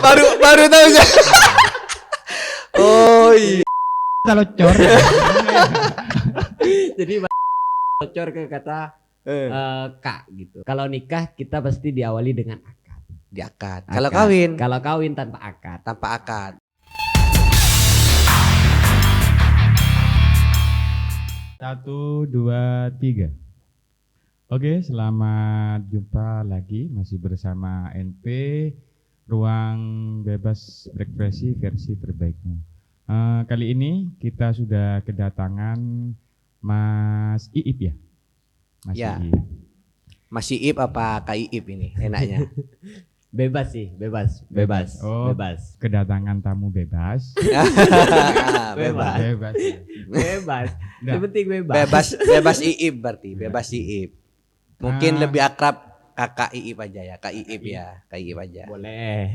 baru tahu saya. Oh iya. Kalau cor. Jadi bocor ke kata kak gitu. Kalau nikah kita pasti diawali dengan akad. Di akad. Akad. Kalau kawin Kalau kawin tanpa akad. tanpa akad. Satu, dua, tiga. Oke, selamat jumpa lagi masih bersama NP Ruang Bebas Berekspresi versi terbaiknya. Kali ini kita sudah kedatangan Mas Iip ya, Mas Ya. Iip. Mas Iip apa Kak Iip ini enaknya? Bebas sih, bebas. Oh. Bebas. Kedatangan tamu bebas. Bebas. Bebas. Bebas. Nah. Yang penting bebas. Bebas Iip berarti, bebas Iip. Mungkin lebih akrab Kakak Iip aja ya, Kak Iip ya, Kak Iip aja. Boleh.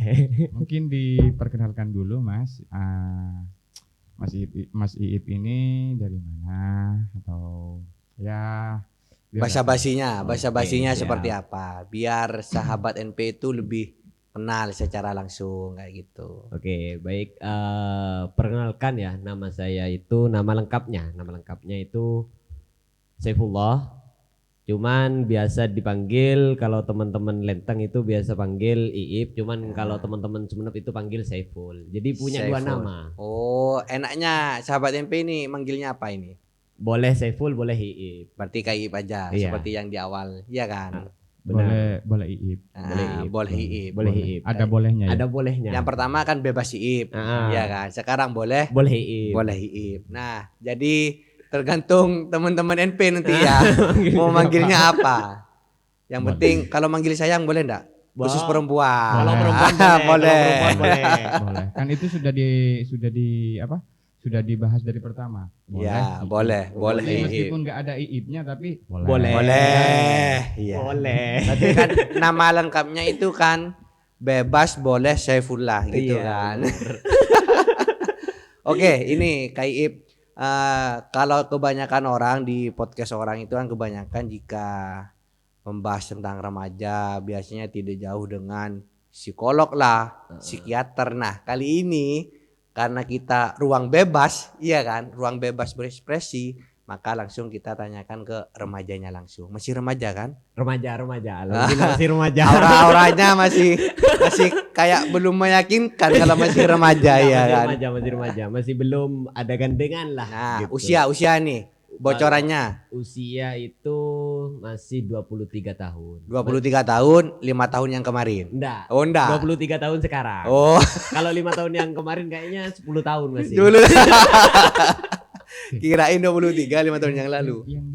Mungkin diperkenalkan dulu Mas. Mas Iip ini dari mana atau ya biar Basa-basinya Oke, seperti siap. apa? Biar sahabat NP itu lebih kenal secara langsung kayak gitu. Oke, baik. Perkenalkan ya, nama saya itu nama lengkapnya itu Saifullah. Cuman biasa dipanggil kalau teman-teman Lenteng itu biasa panggil Iip. Cuman kalau teman-teman Sumenep itu panggil Saiful. Jadi punya dua Saiful. nama. Oh, enaknya sahabat NP ini manggilnya apa ini? Boleh Saiful, boleh Iip. Berarti Kak Iip aja, Iya. seperti yang di awal, iya kan? boleh Iip. boleh Iip. Boleh Iip. Boleh Iip. Ada bolehnya ya. Ada bolehnya. Yang pertama kan bebas Iip, Ah. iya kan? Sekarang boleh Boleh Iip. boleh Iip. Nah, jadi tergantung teman-teman NP nanti ya mau manggilnya apa. Yang Boleh. penting kalau manggil sayang boleh enggak? Khusus perempuan. Kalau perempuan boleh. boleh. Kalau perempuan boleh. Boleh. Kan itu sudah dibahas dari pertama. Ya, Iip. boleh Jadi Iip. meskipun nggak ada Iipnya tapi boleh. Boleh. Boleh. Iya. Boleh. Berarti kan nama lengkapnya itu kan bebas boleh Saifullah gitu Iya, kan. bener. Oke, ini Kak Iip. Kalau kebanyakan orang di podcast orang itu kan kebanyakan jika membahas tentang remaja biasanya tidak jauh dengan psikolog lah, psikiater. Nah, kali ini karena kita ruang bebas, iya kan, ruang bebas berekspresi, maka langsung kita tanyakan ke remajanya langsung. Masih remaja kan? Remaja. Alhamdulillah masih remaja. Aura-auranya masih kayak belum meyakinkan kalau masih remaja ya kan. Masih remaja. Masih belum ada gandengan lah. Nah, gitu. usia nih bocorannya. Usia itu masih 23 tahun. 23 tahun, 5 tahun yang kemarin. Enggak. Oh, enggak. 23 tahun sekarang. Oh, Kalau 5 tahun yang kemarin kayaknya 10 tahun masih. dulu. Kirain 23 5 tahun yang lalu. Yang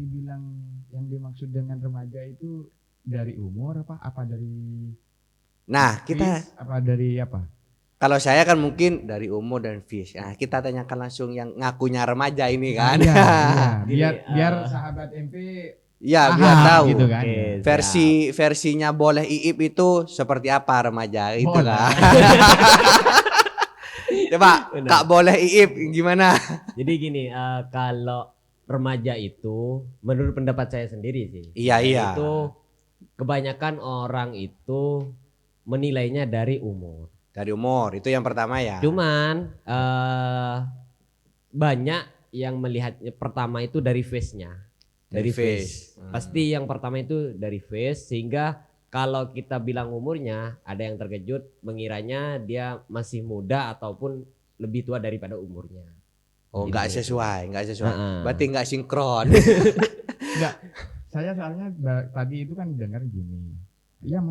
dimaksud dengan remaja itu dari umur apa dari Nah, kita apa dari apa? kalau saya kan mungkin dari umur dan vis. Nah, kita tanyakan langsung yang ngakunya remaja ini kan. Iya, Gini, biar sahabat MP Ya, paham biar tahu. gitu kan. Oke, ya. Versinya boleh Iip itu seperti apa remaja itu Boleh. kan. Coba Benar. Kak boleh Iip gimana? Jadi gini, kalau remaja itu menurut pendapat saya sendiri sih. Iya. Itu kebanyakan orang itu menilainya dari umur. Dari umur itu yang pertama ya. Cuman banyak yang melihatnya pertama itu dari face-nya. Dari face. Pasti yang pertama itu dari face, sehingga kalau kita bilang umurnya ada yang terkejut mengiranya dia masih muda ataupun lebih tua daripada umurnya. Oh, Gitu. enggak sesuai. Heeh. Berarti enggak sinkron. Enggak. Saya soalnya tadi itu kan dengar gini. Iya saya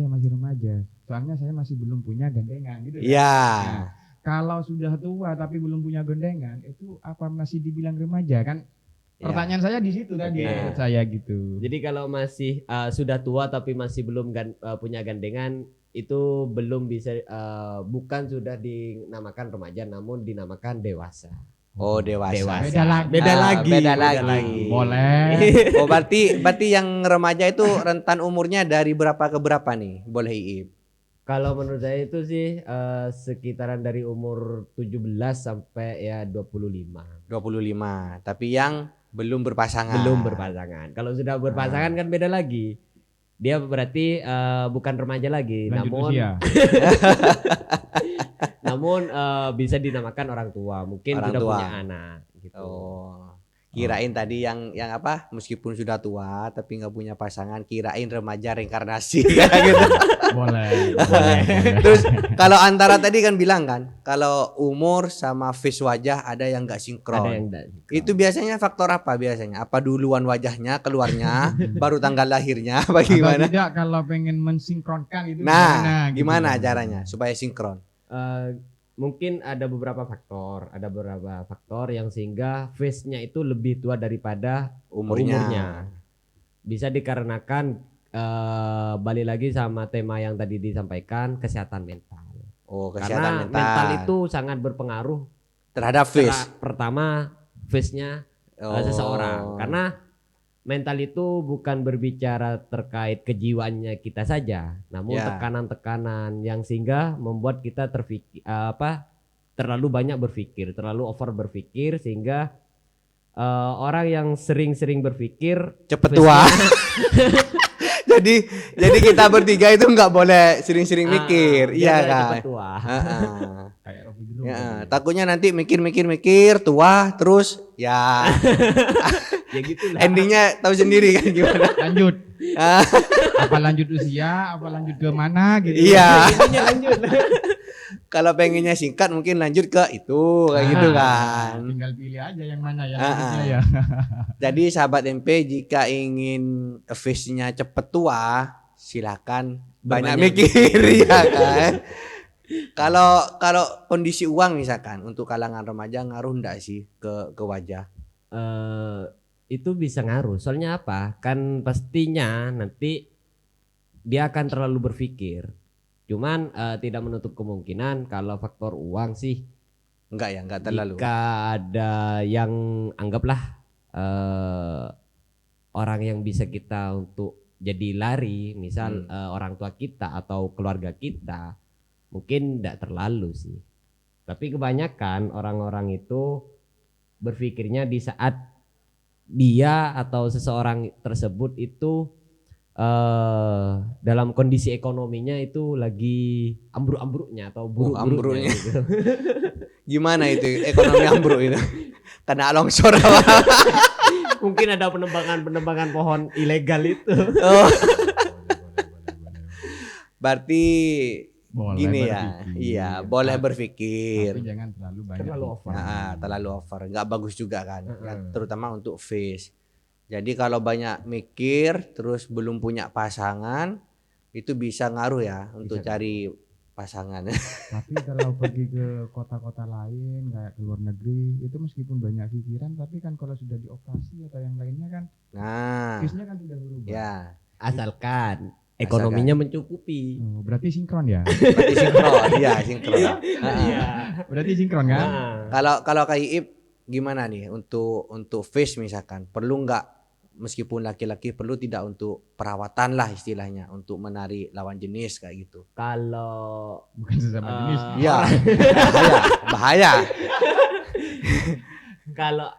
masih remaja. Soalnya saya masih belum punya gandengan gitu. kan. Iya. Nah, kalau sudah tua tapi belum punya gandengan, itu apa masih dibilang remaja kan? Ya. Pertanyaan saya di situ tadi Oke. menurut saya gitu. Jadi kalau masih sudah tua tapi masih belum punya gandengan, itu belum bisa, bukan sudah dinamakan remaja namun dinamakan dewasa. Oh, dewasa. Beda lagi. Beda lagi. Boleh. Oh, berarti yang remaja itu rentan umurnya dari berapa ke berapa nih? Boleh Iip. Kalau menurut saya itu sih sekitaran dari umur 17 sampai ya 25. 25. Tapi yang belum berpasangan. Belum berpasangan. Kalau sudah berpasangan kan beda lagi. dia berarti bukan remaja lagi, Lanjut namun usia. namun bisa dinamakan orang tua, mungkin Orang sudah tua. punya anak gitu. Kirain tadi yang apa, meskipun sudah tua tapi nggak punya pasangan, kirain remaja reinkarnasi kayak gitu. Boleh. Terus kalau antara tadi kan bilang kan, kalau umur sama face wajah ada yang nggak Ada sinkron. yang Itu biasanya faktor apa biasanya? Apa duluan wajahnya keluarnya, baru tanggal lahirnya, apa Atau gimana? tidak kalau pengen mensinkronkan itu Nah, gitu gimana kan. caranya supaya sinkron? mungkin ada beberapa faktor yang sehingga face-nya itu lebih tua daripada umurnya. Bisa dikarenakan balik lagi sama tema yang tadi disampaikan, kesehatan mental. Oh, Karena kesehatan mental itu sangat berpengaruh terhadap face. pertama face-nya seseorang. Karena mental itu bukan berbicara terkait kejiwaannya kita saja, namun Ya. tekanan-tekanan yang sehingga membuat kita terlalu banyak berpikir, terlalu over berpikir, sehingga orang yang sering-sering berpikir cepet tua. jadi kita bertiga itu nggak boleh sering-sering mikir, iya biar kan? cepet tua. Kayak Rocky dulu. Ya, takutnya nanti mikir tua terus ya Ya gitulah. endingnya tahu sendiri kan gimana. Lanjut. Ah, Apa lanjut usia, apa lanjut ke mana gitu. iya, Intinya lanjut. kalau pengennya singkat mungkin lanjut ke itu kayak gitu kan. Tinggal pilih aja yang mana ya. Ah, lanjutnya ah. ya. Jadi sahabat MP jika ingin face-nya cepet tua, silakan banyak mikir ya kan. Kalau kondisi uang misalkan untuk kalangan remaja ngaruh enggak sih ke wajah? Itu bisa ngaruh. Soalnya apa? Kan pastinya nanti dia akan terlalu berpikir. Cuman tidak menutup kemungkinan kalau faktor uang sih, Enggak terlalu. jika ada yang anggaplah orang yang bisa kita untuk jadi lari, misal orang tua kita atau keluarga kita, mungkin tidak terlalu sih. Tapi kebanyakan orang-orang itu berpikirnya di saat dia atau seseorang tersebut itu dalam kondisi ekonominya itu lagi ambruk-ambruknya atau buruk-buruknya ambruknya. gitu. Gimana itu ekonomi ambruk itu? Kena longsor apa? Mungkin ada penebangan pohon ilegal itu. Oh, berarti Boleh gini ya. berpikir. Iya, boleh berpikir. Tapi jangan terlalu banyak. Terlalu over. Nah, terlalu over, nggak bagus juga kan, ya, Heeh. terutama untuk face. Jadi kalau banyak mikir terus belum punya pasangan itu bisa ngaruh ya untuk Bisa. cari pasangan. Tapi kalau pergi ke kota-kota lain kayak ke luar negeri itu meskipun banyak pikiran tapi kan kalau sudah dioperasi atau yang lainnya kan Nah, face-nya kan sudah berubah. ya, Asalkan ekonominya mencukupi. Oh, berarti sinkron ya? berarti sinkron, iya sinkron. Heeh. Berarti sinkron kan? Nah, Kalau Kak Iip gimana nih untuk face misalkan perlu nggak meskipun laki-laki perlu tidak untuk perawatan lah istilahnya untuk menari lawan jenis kayak gitu. kalau Bukan sesama jenis. Iya, bahaya. kalau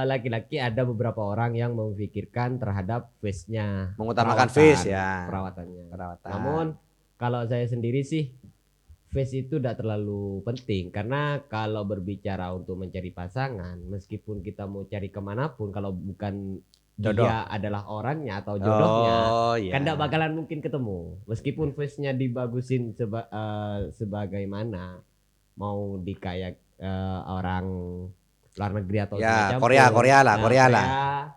laki-laki ada beberapa orang yang memikirkan terhadap face-nya, Mengutamakan perawatan, face ya. perawatannya. Perawatan. Namun kalau saya sendiri sih face itu tidak terlalu penting, karena kalau berbicara untuk mencari pasangan, meskipun kita mau cari kemanapun, kalau bukan Jodoh. dia adalah orangnya atau jodohnya, Oh iya. kan tidak bakalan mungkin ketemu. Meskipun face-nya dibagusin sebagaimana mau di kayak orang luar negeri atau Ya, semacam Korea lah, Nah, Korea lah. Korea.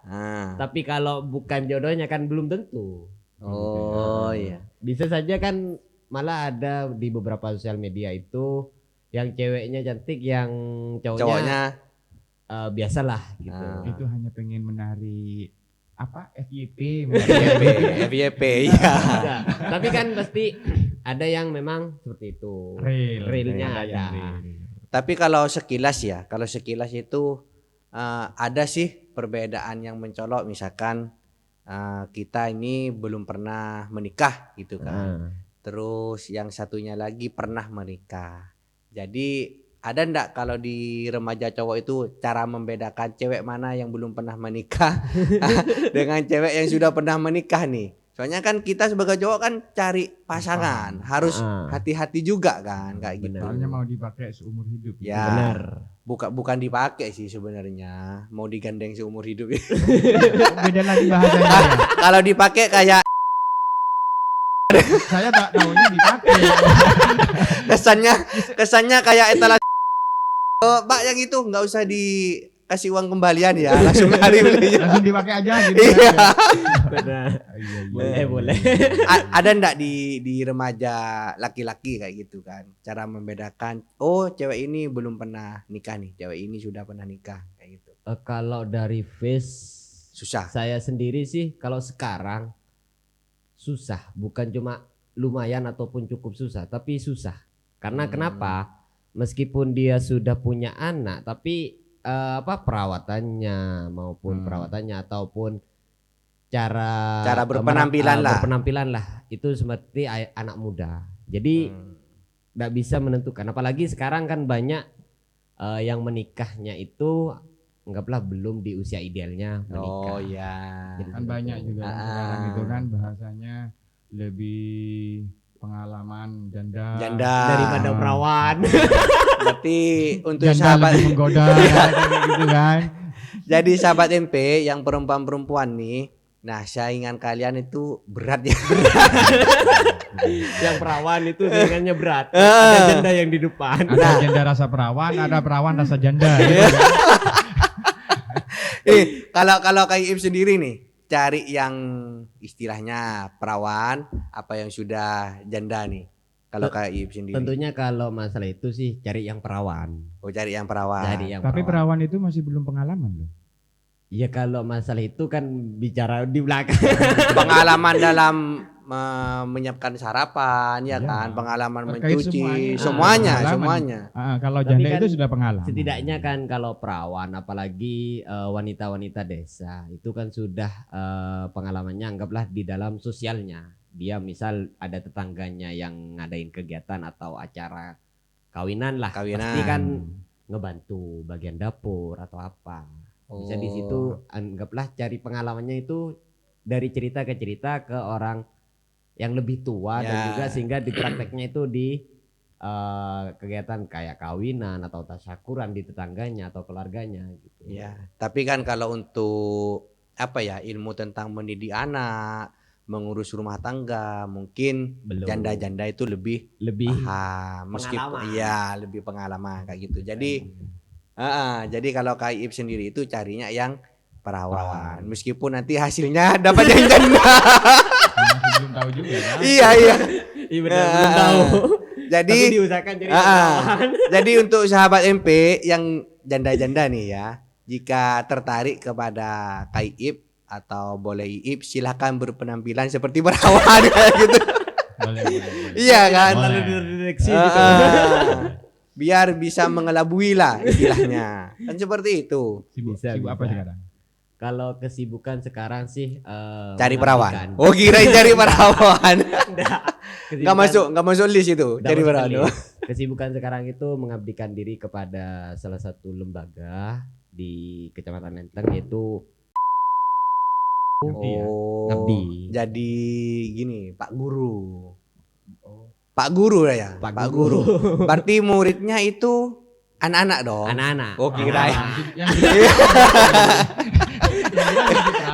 Ah. Tapi kalau bukan jodohnya kan belum tentu. Oh iya. Bisa saja kan, malah ada di beberapa sosial media itu yang ceweknya cantik, yang cowoknya Cowoknya biasalah gitu. Ah. Itu hanya pengen menari apa FYP FYP iya. Ada. Tapi kan pasti ada yang memang seperti itu. Realnya ada. Tapi kalau sekilas itu ada sih perbedaan yang mencolok, misalkan kita ini belum pernah menikah gitu kan. Nah, Terus yang satunya lagi pernah menikah. Jadi ada ndak kalau di remaja cowok itu cara membedakan cewek mana yang belum pernah menikah dengan cewek yang sudah pernah menikah nih, Soalnya kan kita sebagai cowok kan cari pasangan, harus Ah. hati-hati juga kan kayak gitu. Soalnya mau dipakai seumur hidup. Ya. Benar. Bukan dipakai sih sebenarnya, mau digandeng seumur hidup. Beda lagi bahasanya ya. Kalau dipakai kayak Saya tak tahunya dipakai. kesannya kayak etalase. Oh, Pak yang itu nggak usah dikasih uang kembalian ya, langsung lari belinya. Langsung dipakai aja gitu. Iya. Benar. Iya, iya. Boleh. Ada ndak di remaja laki-laki kayak gitu kan, cara membedakan oh cewek ini belum pernah nikah nih, cewek ini sudah pernah nikah kayak gitu. Kalau dari face Susah. saya sendiri sih kalau sekarang susah, bukan cuma lumayan ataupun cukup susah, tapi susah. Karena kenapa? Meskipun dia sudah punya anak, tapi perawatannya maupun perawatannya ataupun cara berpenampilan lah. berpenampilan lah itu seperti anak muda. Jadi nggak bisa menentukan. Apalagi sekarang kan banyak yang menikahnya itu anggaplah belum di usia idealnya menikah. Oh ya. Jadi Kan banyak juga Ah. sekarang itu kan bahasanya lebih pengalaman janda. daripada perawan. Berarti untuk Janda sahabat lebih menggoda kayak gitu kan. jadi sahabat MP yang perempuan-perempuan nih, nah saingan kalian itu berat ya. Yang perawan itu saingannya berat. Ada janda yang di depan. Ada janda rasa perawan, ada perawan rasa janda. Gitu kan. Kalau kayak Ip sendiri nih, cari yang istilahnya perawan apa yang sudah janda nih. Kalau kayak Ip sendiri. Tentunya kalau masalah itu sih cari yang perawan. Oh, cari yang perawan. Cari yang Tapi perawan itu masih belum pengalaman loh. Iya kalau masalah itu kan bicara di belakang. Pengalaman dalam menyiapkan sarapan ya Ya, kan, pengalaman terkait mencuci, semuanya. semuanya. Kalau Tapi janda kan itu sudah pengalaman. Setidaknya kan kalau perawan apalagi wanita-wanita desa itu kan sudah pengalamannya anggaplah di dalam sosialnya. Dia misal ada tetangganya yang ngadain kegiatan atau acara kawinan lah. Kawinan. Pasti kan ngebantu bagian dapur atau apa. Bisa di situ anggaplah cari pengalamannya itu dari cerita ke cerita ke orang yang lebih tua dan Ya. juga sehingga di prakteknya itu di kegiatan kayak kawinan atau tasyakuran di tetangganya atau keluarganya gitu. Ya, tapi kan kalau untuk apa ya, ilmu tentang mendidik anak, mengurus rumah tangga, mungkin Belum. janda-janda itu lebih Lebih paham, meskipun pengalaman. iya lebih pengalaman kayak gitu. Jadi kalau Kak Ip sendiri itu carinya yang perawan, meskipun nanti hasilnya dapat yang janda. Masih belum tahu juga kan. Iya. Iya benar belum tahu. Jadi Tapi diusahakan jadi perawan. jadi untuk sahabat MP yang janda-janda nih ya, jika tertarik kepada Kak Ip atau boleh Ip, silahkan berpenampilan seperti perawan kayak gitu. Boleh. Iya kan? Lalu Boleh. dideteksi gitu. Biar bisa mengelabui lah istilahnya. Kan seperti itu. Sibuk Bisa. apa sekarang? Kalau kesibukan sekarang sih Cari mengabdikan. perawan. Oh, kirain cari perawan. Kesibukan- Enggak masuk list itu, Nggak cari masuk perawan. ke list. Kesibukan sekarang itu mengabdikan diri kepada salah satu lembaga di Kecamatan Menteng yaitu Ngabdi ya? Oh, Ngabdi. jadi gini, Pak Guru. Pak Guru lah ya, Pak Pak Guru. Guru. Berarti muridnya itu anak-anak dong. anak-anak. Oh, kirain. Yang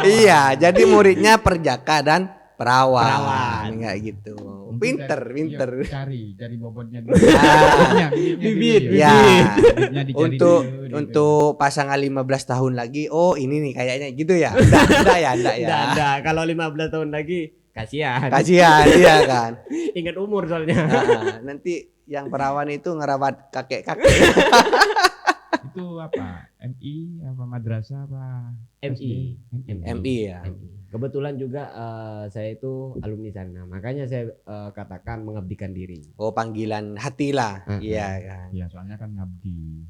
Iya, jadi muridnya perjaka dan perawan. Perawan. Kayak gitu. Mungkin Pinter. cari bobotnya dulu. Ah, Bibit. ya. Bibitnya dicari Untuk dulu, gitu. untuk pasangan 15 tahun lagi, oh ini nih kayaknya gitu ya. Enggak ya. Enggak, kalau 15 tahun lagi kasihan. Kasihan dia kan. Ingat umur soalnya. Nanti yang perawan itu ngerawat kakek-kakek. Itu apa? MI apa madrasah apa? MI. MI ya. Kebetulan juga saya itu alumni sana, makanya saya katakan mengabdikan diri. Oh, panggilan hati lah. Iya kan. Iya, soalnya kan ngabdi.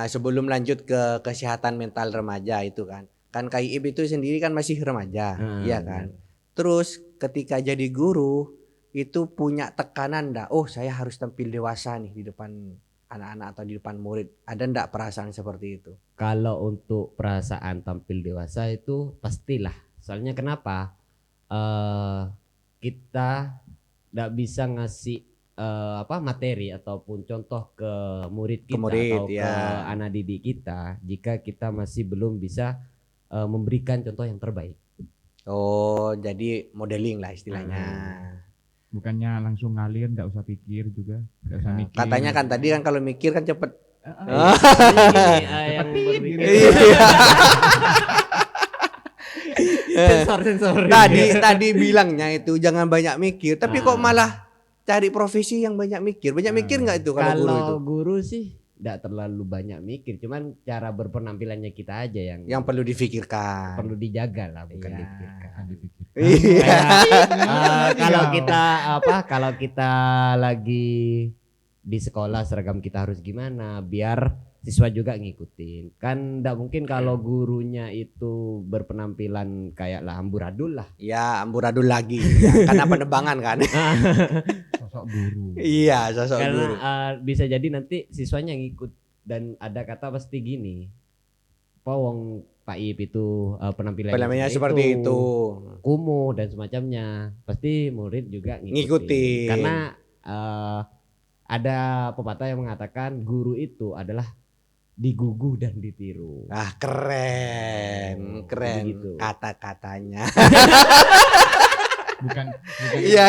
Sebelum lanjut ke kesehatan mental remaja itu kan. Kan KIIP itu sendiri kan masih remaja, iya kan. Terus ketika jadi guru itu punya tekanan enggak? Oh, saya harus tampil dewasa nih di depan anak-anak atau di depan murid. Ada enggak perasaan seperti itu? Kalau untuk perasaan tampil dewasa itu pastilah. Soalnya kenapa? kita tidak bisa ngasih materi ataupun contoh ke murid kita atau ke anak didik kita jika kita masih belum bisa memberikan contoh yang terbaik. Oh, jadi modeling lah istilahnya. Bukannya langsung ngalir, nggak usah pikir juga, nggak usah mikir. Katanya kan tadi kan kalau mikir kan cepet. Yang berpikir. Sensor. Tadi bilangnya itu jangan banyak mikir, tapi kok malah cari profesi yang banyak mikir. Banyak mikir nggak itu kalau guru itu? Kalau guru sih tidak terlalu banyak mikir, cuman cara berpenampilannya kita aja yang perlu difikirkan. perlu dijaga lah, bukan dipikirkan. Iya. Kalau kita lagi di sekolah seragam kita harus gimana biar siswa juga ngikutin. Kan enggak mungkin kalau gurunya itu berpenampilan kayak lah amburadul lah. Ya, amburadul lagi. Ya, karena penebangan kan. Sosok guru. Iya, sosok Karena guru. bisa jadi nanti siswanya ngikut dan ada kata pasti gini. Wong Pak Ip itu Penampilannya seperti itu. Kumuh dan semacamnya. Pasti murid juga Ngikutin. Karena ada pepatah yang mengatakan guru itu adalah digugu dan ditiru. Ah, keren. Begitu. Kata-katanya. Bukan Iya.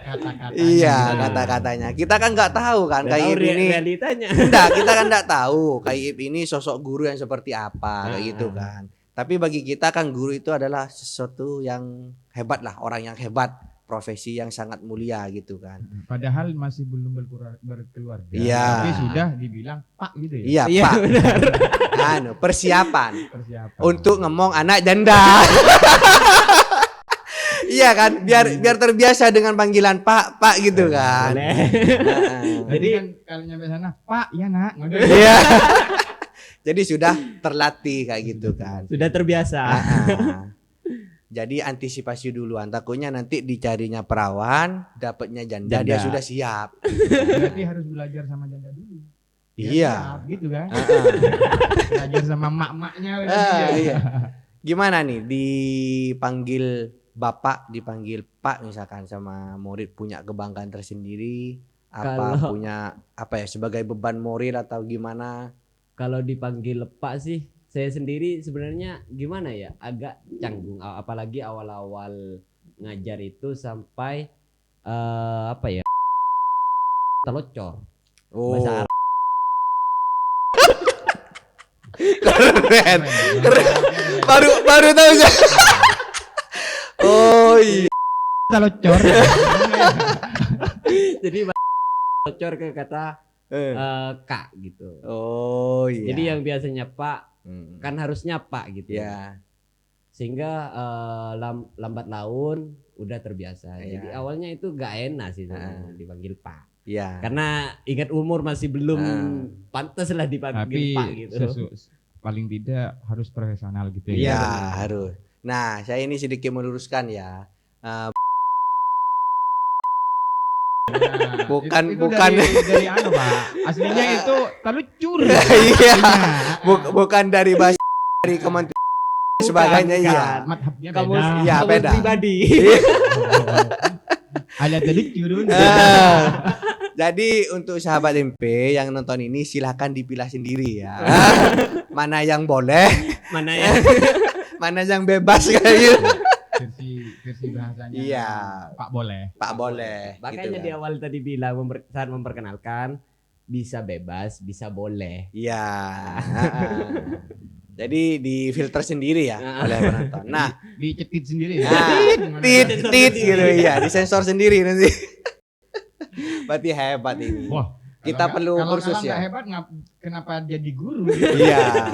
kata-katanya. Iya, kata-katanya. Kita kan nggak tahu kan Nggak tahu kayak ini. realitanya. Enggak, kita kan nggak tahu kayak ini sosok guru yang seperti apa kayak gitu kan. Tapi bagi kita kan guru itu adalah sesuatu yang hebat lah, orang yang hebat, profesi yang sangat mulia gitu kan. Padahal masih belum berkeluarga. Iya. Tapi sudah dibilang Pak gitu ya. Iya, Pak. Persiapan Persiapan. untuk ngomong anak janda. Iya kan, biar terbiasa dengan panggilan Pak gitu kan. Jadi kan kalau nyampe sana, Pak, ya nak. Iya. Jadi sudah terlatih kayak gitu kan. Sudah terbiasa. Jadi antisipasi duluan, takutnya nanti dicarinya perawan, dapatnya janda, dia sudah siap. Berarti harus belajar sama janda dulu. Iya. Siap, gitu kan. Belajar sama mak-maknya. Iya. Gimana nih dipanggil Bapak, dipanggil Pak misalkan sama murid, punya kebanggaan tersendiri punya sebagai beban moral atau gimana? Kalau dipanggil Pak sih saya sendiri sebenarnya gimana ya, agak canggung, apalagi awal-awal ngajar itu sampai telocor. Bahasa Arab. Keren. Baru tahu saya. Oh iya. Telocor. Jadi telocor ke kata Kak gitu. Oh iya. Jadi yang biasanya Pak kan harusnya Pak gitu ya. Sehingga lambat laun udah terbiasa. Ya. Jadi awalnya itu gak enak sih dipanggil Pak. Iya. Karena ingat umur masih belum pantas lah dipanggil Pak gitu. Paling tidak harus profesional gitu Iya, ya. harus. Nah, saya ini sedikit meluruskan ya. Bukan dari anu, Pak. Aslinya itu telucur. Iya. Bukan dari bahasa dari kementerian sebagainya iya. Madhabnya Kamu beda. Iya, beda. pribadi. Ada telucur. Jadi untuk sahabat MP yang nonton ini silahkan dipilah sendiri ya. Mana yang boleh, Mana ya? mana yang bebas kayak gitu. Versi bahasanya. Iya. Pak boleh. Pak boleh. Makanya gitu di kan. awal tadi bilang saat memperkenalkan bisa bebas, bisa boleh. Iya. Jadi di filter sendiri ya oleh penonton. Nah, Dicetit sendiri ya. tit gitu ya, disensor sendiri nanti. Berarti hebat ini. Wah, Kita perlu kursus ya. Kalau hebat kenapa jadi guru? Iya.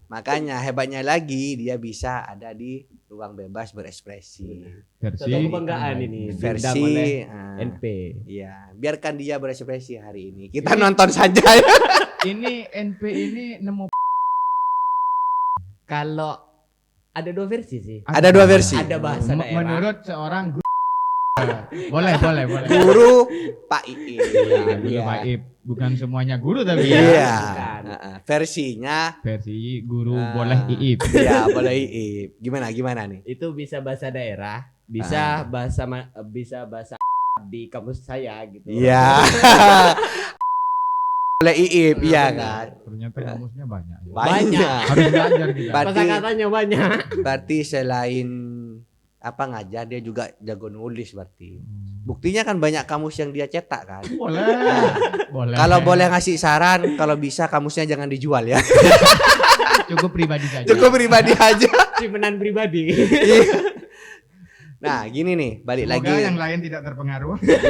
Makanya hebatnya lagi dia bisa ada di ruang bebas berekspresi. Versi Satu kebanggaan ini diundang Versi oleh ah, NP. iya, biarkan dia berekspresi hari ini. Kita nonton saja. Ini NP ini nemu Kalau ada dua versi sih. Ada dua versi. Ada bahasa daerah. menurut seorang guru Boleh. Guru Pak Iip. Iya, guru Iya. Pak Ip. Bukan semuanya guru tapi Iya. ya. Bukan. Versinya Versi guru Ah. boleh Iip. Iya, boleh Iip. Gimana nih? Itu bisa bahasa daerah, Ah. bisa bahasa di kampus saya gitu. Iya. Boleh Iip, iya benar. kan? Ternyata kamusnya banyak. Ya. Banyak. Harus belajar kita. Berarti Kata-katanya banyak. berarti selain apa ngajar dia juga jago nulis berarti. Hmm. Buktinya kan banyak kamus yang dia cetak kan. Boleh. Boleh. Kalau boleh ngasih saran, kalau bisa kamusnya jangan dijual ya. Cukup pribadi saja. Cukup pribadi aja. Simpanan pribadi. Nah, gini nih, balik Semoga lagi. yang lain tidak terpengaruh. Ya.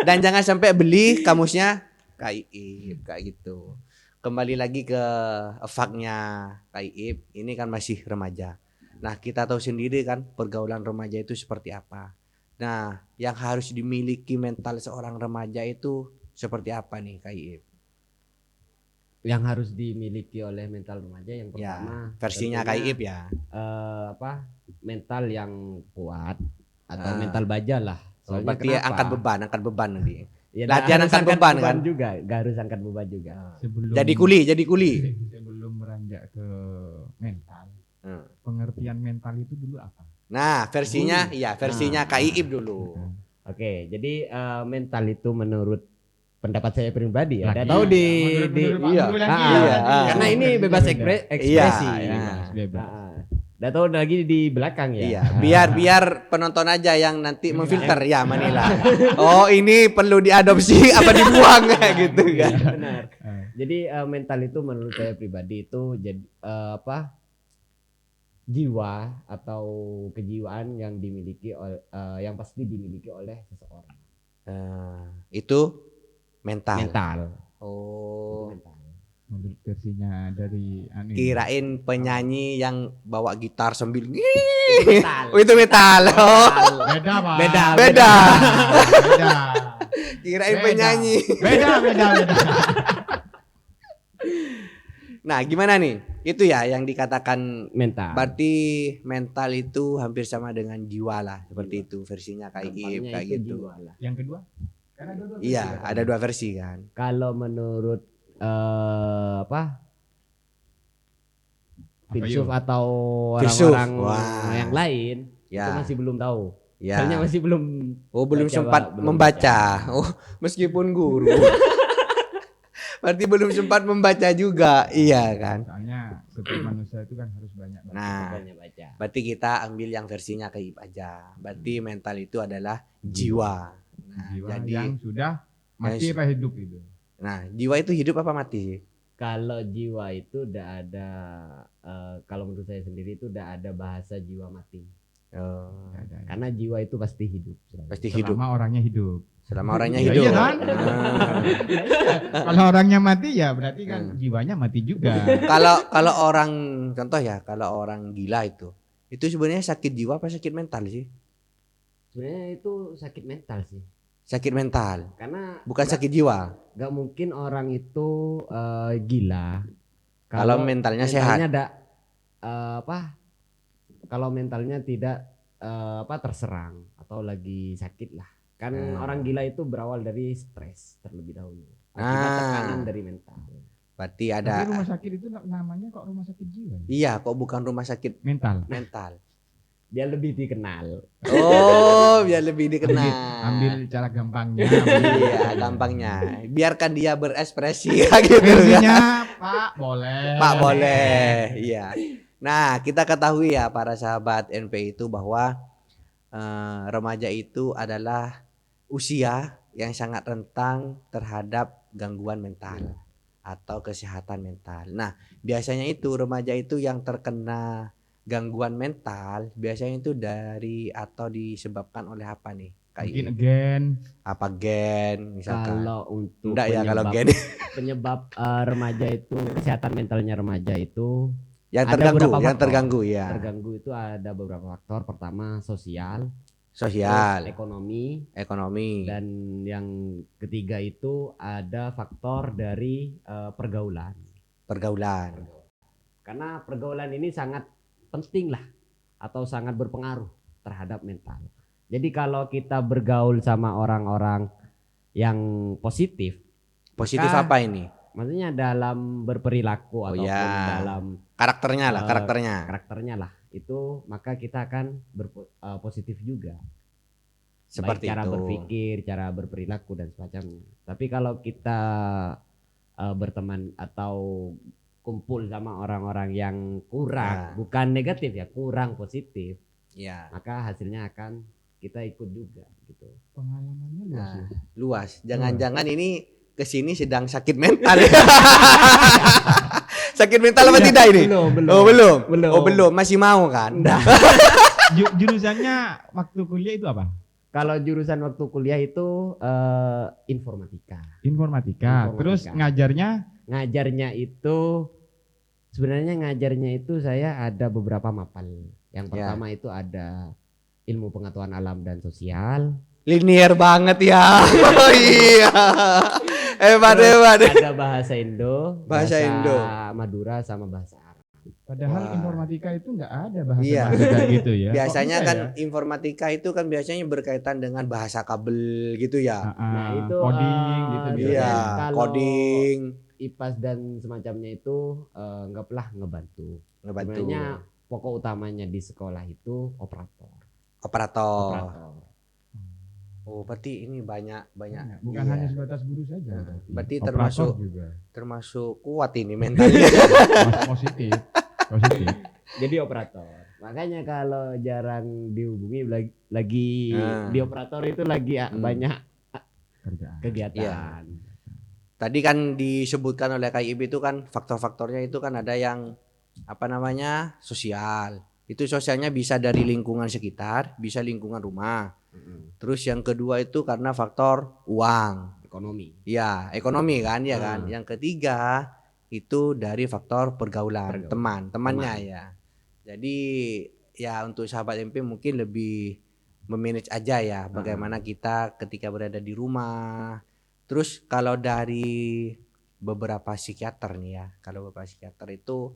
Dan jangan sampai beli kamusnya KIIP kayak gitu. Kembali lagi ke faknya KIIP, ini kan masih remaja. Nah, kita tahu sendiri kan pergaulan remaja itu seperti apa. Nah, yang harus dimiliki mental seorang remaja itu seperti apa nih KIIP? Yang harus dimiliki oleh mental remaja yang Ya, pertama versinya tentunya, KIIP ya. mental yang kuat atau Ah. mental baja lah. Oh, Soalnya berarti kenapa? angkat beban nanti. Ya, latihan harus angkat beban kan? juga, gak harus angkat beban juga. Sebelum Jadi kuli. Sebelum meranjak ke mental, Hmm. pengertian mental itu dulu apa? Nah, versinya Nah. KIIP dulu. Oke, jadi mental itu menurut pendapat saya pribadi ya. Lagi. Nggak tahu di Menurut Pak iya. Guru lagi Ah, ya, iya, lagi. ah. karena ini Versinya bebas beda. ekspresi. Iya, Bebas. Nggak tahu lagi di belakang ya. Iya, Ah. biar penonton aja yang nanti Menilai. memfilter ya menilai. Oh, ini perlu diadopsi apa dibuang kayak gitu kan. Benar. Jadi mental itu menurut saya pribadi itu jadi jiwa atau kejiwaan yang dimiliki oleh yang pasti dimiliki oleh seseorang. Itu mental. Mental. Oh, Mental. Menurut versinya dari kirain penyanyi yang bawa gitar sambil Mental. Oh, itu metal. Oh, Beda, Pak. Beda. Beda. kirain Beda. penyanyi. Beda. Nah, gimana nih? Itu ya yang dikatakan Mental. berarti mental itu hampir sama dengan jiwa lah, seperti Jiwa. itu versinya KIIP Gampangnya kayak itu gitu. jiwa lah. Yang kedua? Karena dua-dua Iya, versi, ada dua versi kan. Kalau menurut filsuf yuk? atau Filsuf. orang-orang Wah. yang lain itu Ya. masih belum tahu. Ya. Soalnya masih belum Oh, belum baca, sempat belum membaca. Oh, meskipun guru. Berarti belum sempat membaca juga. Iya kan? Soalnya setiap manusia itu kan harus banyak baca. Nah, banyak baca. berarti kita ambil yang versinya KIIP aja. Berarti mental itu adalah jiwa. Nah, Jiwa jadi yang sudah mati Yang- apa hidup itu. nah, jiwa itu hidup apa mati sih? Kalau jiwa itu udah ada kalau menurut saya sendiri itu udah ada bahasa jiwa mati. Oh, Nggak ada. Karena jiwa itu pasti hidup. pasti hidup. Selama orangnya hidup. Selama orangnya Iya, hidup. iya kan? Ah. Kalau orangnya mati ya berarti kan jiwanya mati juga. Kalau orang contoh ya, kalau orang gila itu sebenarnya sakit jiwa apa sakit mental sih? Sebenarnya itu sakit mental sih. Sakit mental, Karena bukan sakit jiwa. nggak mungkin orang itu gila Kalau mentalnya sehat. ada kalau mentalnya tidak terserang atau lagi sakit lah. Kan orang gila itu berawal dari stres terlebih dahulu. Akibat Ah. tekanan dari mental. Berarti Tapi ada. rumah sakit itu namanya kok rumah sakit jiwa? Ya? Iya, kok bukan rumah sakit Mental. mental. Dia lebih dikenal. Oh, biar lebih dikenal. Ambil cara gampangnya. Iya, gampangnya. Biarkan dia berekspresi gitu ya. Versinya Pak boleh. Pak boleh. Iya. Nah, kita ketahui ya para sahabat NP itu bahwa remaja itu adalah usia yang sangat rentan terhadap gangguan mental atau kesehatan mental. Nah, biasanya itu remaja itu yang terkena gangguan mental biasanya itu dari atau disebabkan oleh apa nih? Mungkin Kayak again. apa gen misalkan. Kalau untuk Enggak ya kalau gen penyebab remaja itu kesehatan mentalnya remaja itu yang ada terganggu, beberapa yang faktor. terganggu ya. terganggu itu ada beberapa faktor. Pertama sosial, Sosial, terus ekonomi, dan yang ketiga itu ada faktor dari pergaulan. pergaulan. Karena pergaulan ini sangat penting lah atau sangat berpengaruh terhadap mental. Jadi kalau kita bergaul sama orang-orang yang positif, Positif maka- apa ini? maksudnya dalam berperilaku Oh, ataupun ya. dalam Karakternya lah, Eh, karakternya. karakternya lah, itu maka kita akan positif juga. Seperti Baik cara itu. berpikir, cara berperilaku dan semacamnya. Tapi kalau kita berteman atau kumpul sama orang-orang yang kurang, Nah. bukan negatif ya, kurang positif, Ya, maka hasilnya akan kita ikut juga gitu. Pengalamannya luas Nah. ya. luas. Jangan-jangan ini kesini sedang sakit mental. Sakit mental apa tidak ini? Belum. Oh belum. Belum. Oh belum. Masih mau kan? Jurusannya waktu kuliah itu apa? Kalau jurusan waktu kuliah itu informatika. Informatika. Informatika. Terus ngajarnya Ngajarnya itu sebenarnya saya ada beberapa mapal. Yang Ya. pertama itu ada ilmu pengetahuan alam dan sosial. Linier banget ya. Oh iya. Hebat. Ada bahasa Indo, Bahasa Indo. Madura sama bahasa Arab. padahal Wah. informatika itu nggak ada bahasa Iya. kayak gitu ya. Biasanya Kok bisa kan ya? informatika itu kan biasanya berkaitan dengan bahasa kabel gitu ya. Nah, itu, coding gitu sebenarnya biasanya. Iya, kalau coding, IPAS dan semacamnya itu anggaplah ngebantu. ngebantu. Sebenarnya pokok utamanya di sekolah itu operator. Operator. Oh, berarti ini banyak. Bukan Iya. hanya sebatas guru saja. Berarti Operator termasuk- juga. Termasuk kuat ini mentalnya. Masuk positif. Jadi operator. Makanya kalau jarang dihubungi lagi Ah. di operator itu lagi banyak Kerjaan. kegiatan. Tadi kan disebutkan oleh KIB itu kan faktor-faktornya itu kan ada yang apa namanya sosial. Itu sosialnya bisa dari lingkungan sekitar, bisa lingkungan rumah. Terus yang kedua itu karena faktor uang. Ekonomi. Ya, ekonomi kan ya kan. Ah. Yang ketiga itu dari faktor pergaulan, temannya ya. Jadi ya untuk sahabat MP mungkin lebih memanage aja ya bagaimana kita ketika berada di rumah. Terus kalau dari beberapa psikiater nih ya, kalau beberapa psikiater itu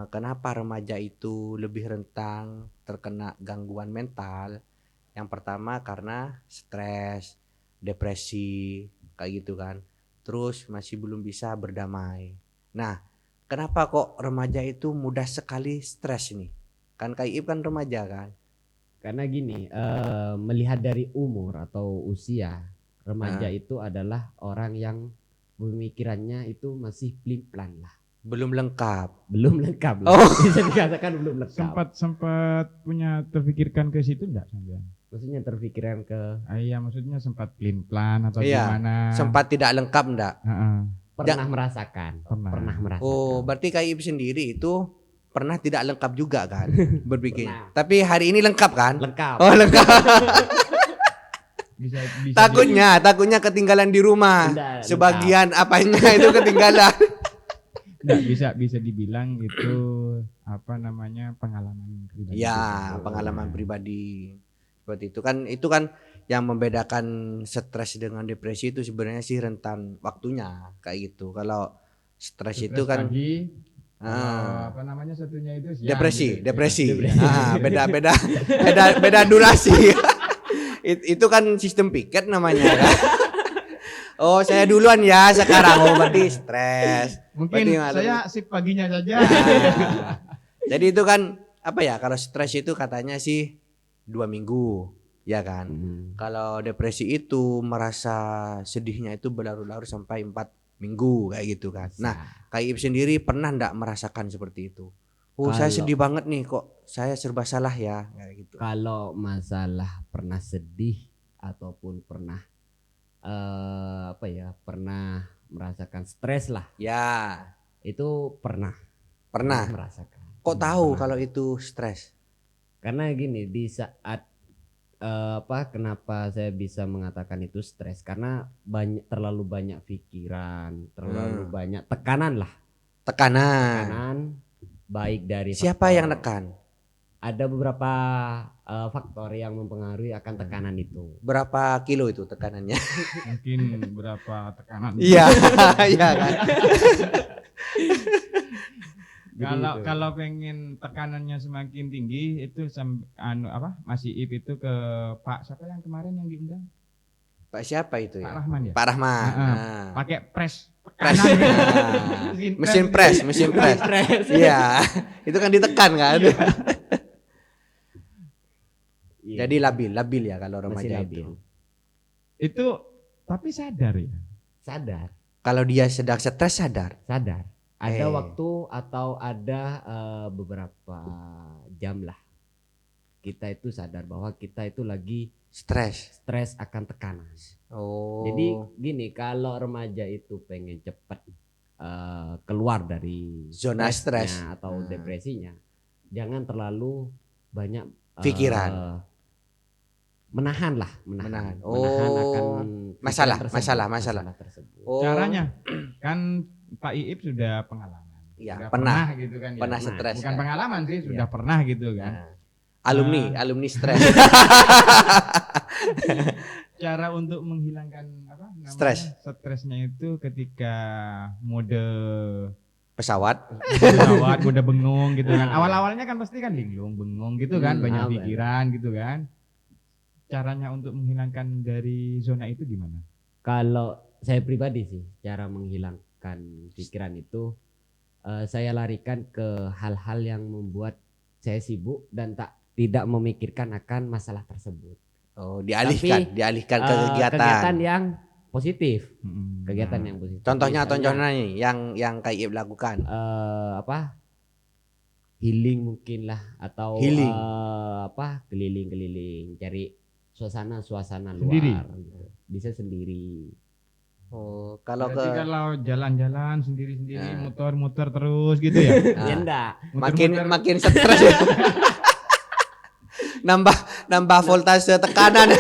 kenapa remaja itu lebih rentan terkena gangguan mental? Yang pertama karena stres, depresi, kayak gitu kan. Terus masih belum bisa berdamai. Nah, kenapa kok remaja itu mudah sekali stres nih? Kan Kak Iip kan remaja kan? Karena gini, melihat dari umur atau usia, remaja itu adalah orang yang pemikirannya itu masih pelin-pelan lah. Belum lengkap. Belum lengkap lah. Oh. Bisa dikatakan belum lengkap. Sempat punya terpikirkan ke situ enggak sampean? Maksudnya terpikiran ke Iya, maksudnya sempat plan atau Iya, gimana? Sempat tidak lengkap enggak? Heeh. pernah merasakan. Pernah. merasakan. Oh, berarti Kak Iip sendiri itu pernah tidak lengkap juga kan berpikir. Pernah. Tapi hari ini lengkap kan? Lengkap. Oh, lengkap. Bisa Takutnya ketinggalan di rumah. Enggak, Sebagian apanya itu ketinggalan. bisa dibilang itu apa namanya pengalaman pribadi. Ya, pengalaman pribadi. Seperti itu kan yang membedakan stres dengan depresi itu sebenarnya sih rentan waktunya kayak gitu. Kalau stres itu kan pagi, ah, apa namanya satunya itu siang depresi. gitu. Beda durasi. Itu kan sistem piket namanya kan. Oh, saya duluan ya sekarang. Oh, berarti stres. Mungkin Berarti malam- saya sip paginya saja. Nah, jadi itu kan apa ya, kalau stres itu katanya sih 2 minggu ya kan. Kalau depresi itu merasa sedihnya itu berlarut-larut sampai 4 minggu kayak gitu kan. Nah, Kak Iip sendiri pernah ndak merasakan seperti itu? Oh, saya Kalau- sedih banget nih, kok saya serba salah ya kayak gitu. Kalau masalah pernah sedih ataupun pernah pernah merasakan stres lah, Ya, itu pernah merasakan. kok tahu Pernah. kalau itu stres? Karena gini, di saat kenapa saya bisa mengatakan itu stres, karena terlalu banyak pikiran, terlalu banyak tekanan lah, Tekanan. baik dari Siapa faktor- yang nekan? Ada beberapa faktor yang mempengaruhi akan tekanan itu. Berapa kilo itu tekanannya? Mungkin berapa tekanan. Iya, iya kan. Kalau pengen tekanannya semakin tinggi itu Mas Iip itu ke Pak siapa yang kemarin yang diundang? Pak siapa itu Pak ya? Rahman ya? Pak Rahman. Nah, Nah. pakai press Press. tekanan gitu. Nah, mesin press. Iya, itu kan ditekan kan. Iya. Jadi labil ya kalau Masih remaja labil. itu. Itu tapi sadar ya. Sadar. Kalau dia sedang stres sadar. Ada Eh. waktu atau ada beberapa jam lah kita itu sadar bahwa kita itu lagi Stres. stres akan tekanan. Oh. Jadi gini, kalau remaja itu pengen cepat keluar dari Zona stresnya stres. atau depresinya, jangan terlalu banyak Pikiran. menahan. Menahan. Menahan Oh. akan Masalah pikiran tersebut, tersebut. tersebut. Oh. Caranya kan Pak Iip sudah pengalaman. Iya, Sudah pernah gitu kan ya. pernah Nah, stres. Bukan kan? pengalaman sih, sudah Iya. pernah gitu kan. Nah. Alumni stres. Cara untuk menghilangkan Stres. stresnya itu ketika mode Pesawat. mode bengong gitu kan. Awal-awalnya kan pasti kan linglung, bengong gitu kan, banyak benar. pikiran gitu kan. Caranya untuk menghilangkan dari zona itu gimana? Kalau saya pribadi sih, cara menghilangkan pikiran itu saya larikan ke hal-hal yang membuat saya sibuk dan tidak memikirkan akan masalah tersebut. Oh, dialihkan ke kegiatan. Kegiatan yang positif, Mm-mm. kegiatan yang positif. Contohnya Misalnya, nih yang Kak Iip lakukan. healing mungkin lah atau Healing. keliling-keliling cari suasana luar Sendiri? gitu. Bisa sendiri. Oh, kalau Berarti ke kalau jalan-jalan sendiri-sendiri, Nah. muter-muter terus gitu ya. Ya enggak. makin stres ya. nambah voltase tekanan.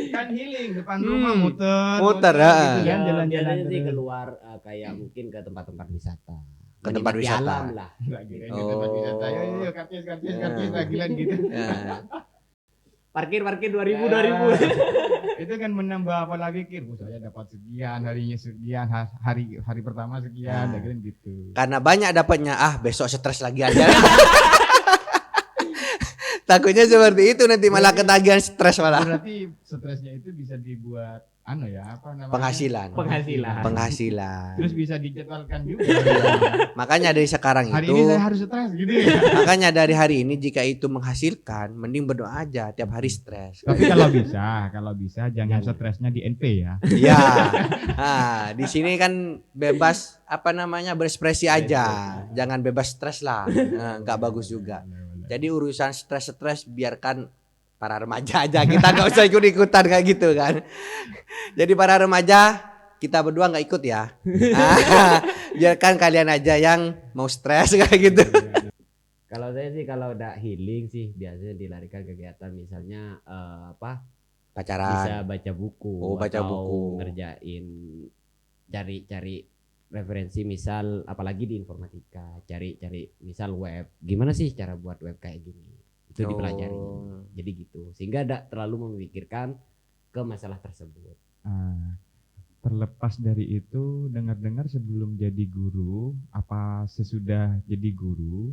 Kan healing depan rumah muter Muter, gitu ah. kan, Ya, jalan-jalan biasanya sih terus. keluar kayak mungkin ke tempat-tempat wisata. Ke tempat Menikmati wisata. alam lah. Lagi kan ke tempat wisata. Yuk, karcis lagi lah gitu. Nah, Parkir 2000. Itu kan menambah pola pikir. Saya dapat sekian, harinya sekian, hari pertama sekian, Nah. kan gitu. karena banyak dapatnya, besok stres lagi aja. Takutnya seperti itu nanti malah ketagihan stres malah. Berarti stresnya itu bisa dibuat Penghasilan. Penghasilan. Terus bisa dijadwalkan juga. Makanya dari sekarang Hari itu, ini saya harus stres gitu ya. makanya dari hari ini jika itu menghasilkan, mending berdoa aja tiap hari stres. Tapi kalau bisa jangan stresnya di NP ya. Ya, nah, di sini kan bebas berekspresi aja, jangan bebas stres lah, nah, nggak bagus juga. Jadi urusan stres biarkan para remaja aja, kita nggak usah ikut-ikutan kayak gitu kan. Jadi para remaja kita berdua nggak ikut ya, biarkan kalian aja yang mau stres kayak gitu. Kalau saya sih kalau udah healing sih biasanya dilarikan kegiatan misalnya bisa Pacaran, baca buku Oh, baca atau buku. ngerjain cari referensi misal apalagi di informatika cari misal web gimana sih cara buat web kayak gini itu dipelajari jadi gitu sehingga tidak terlalu memikirkan ke masalah tersebut. Terlepas dari itu, dengar-dengar sebelum jadi guru, apa sesudah jadi guru,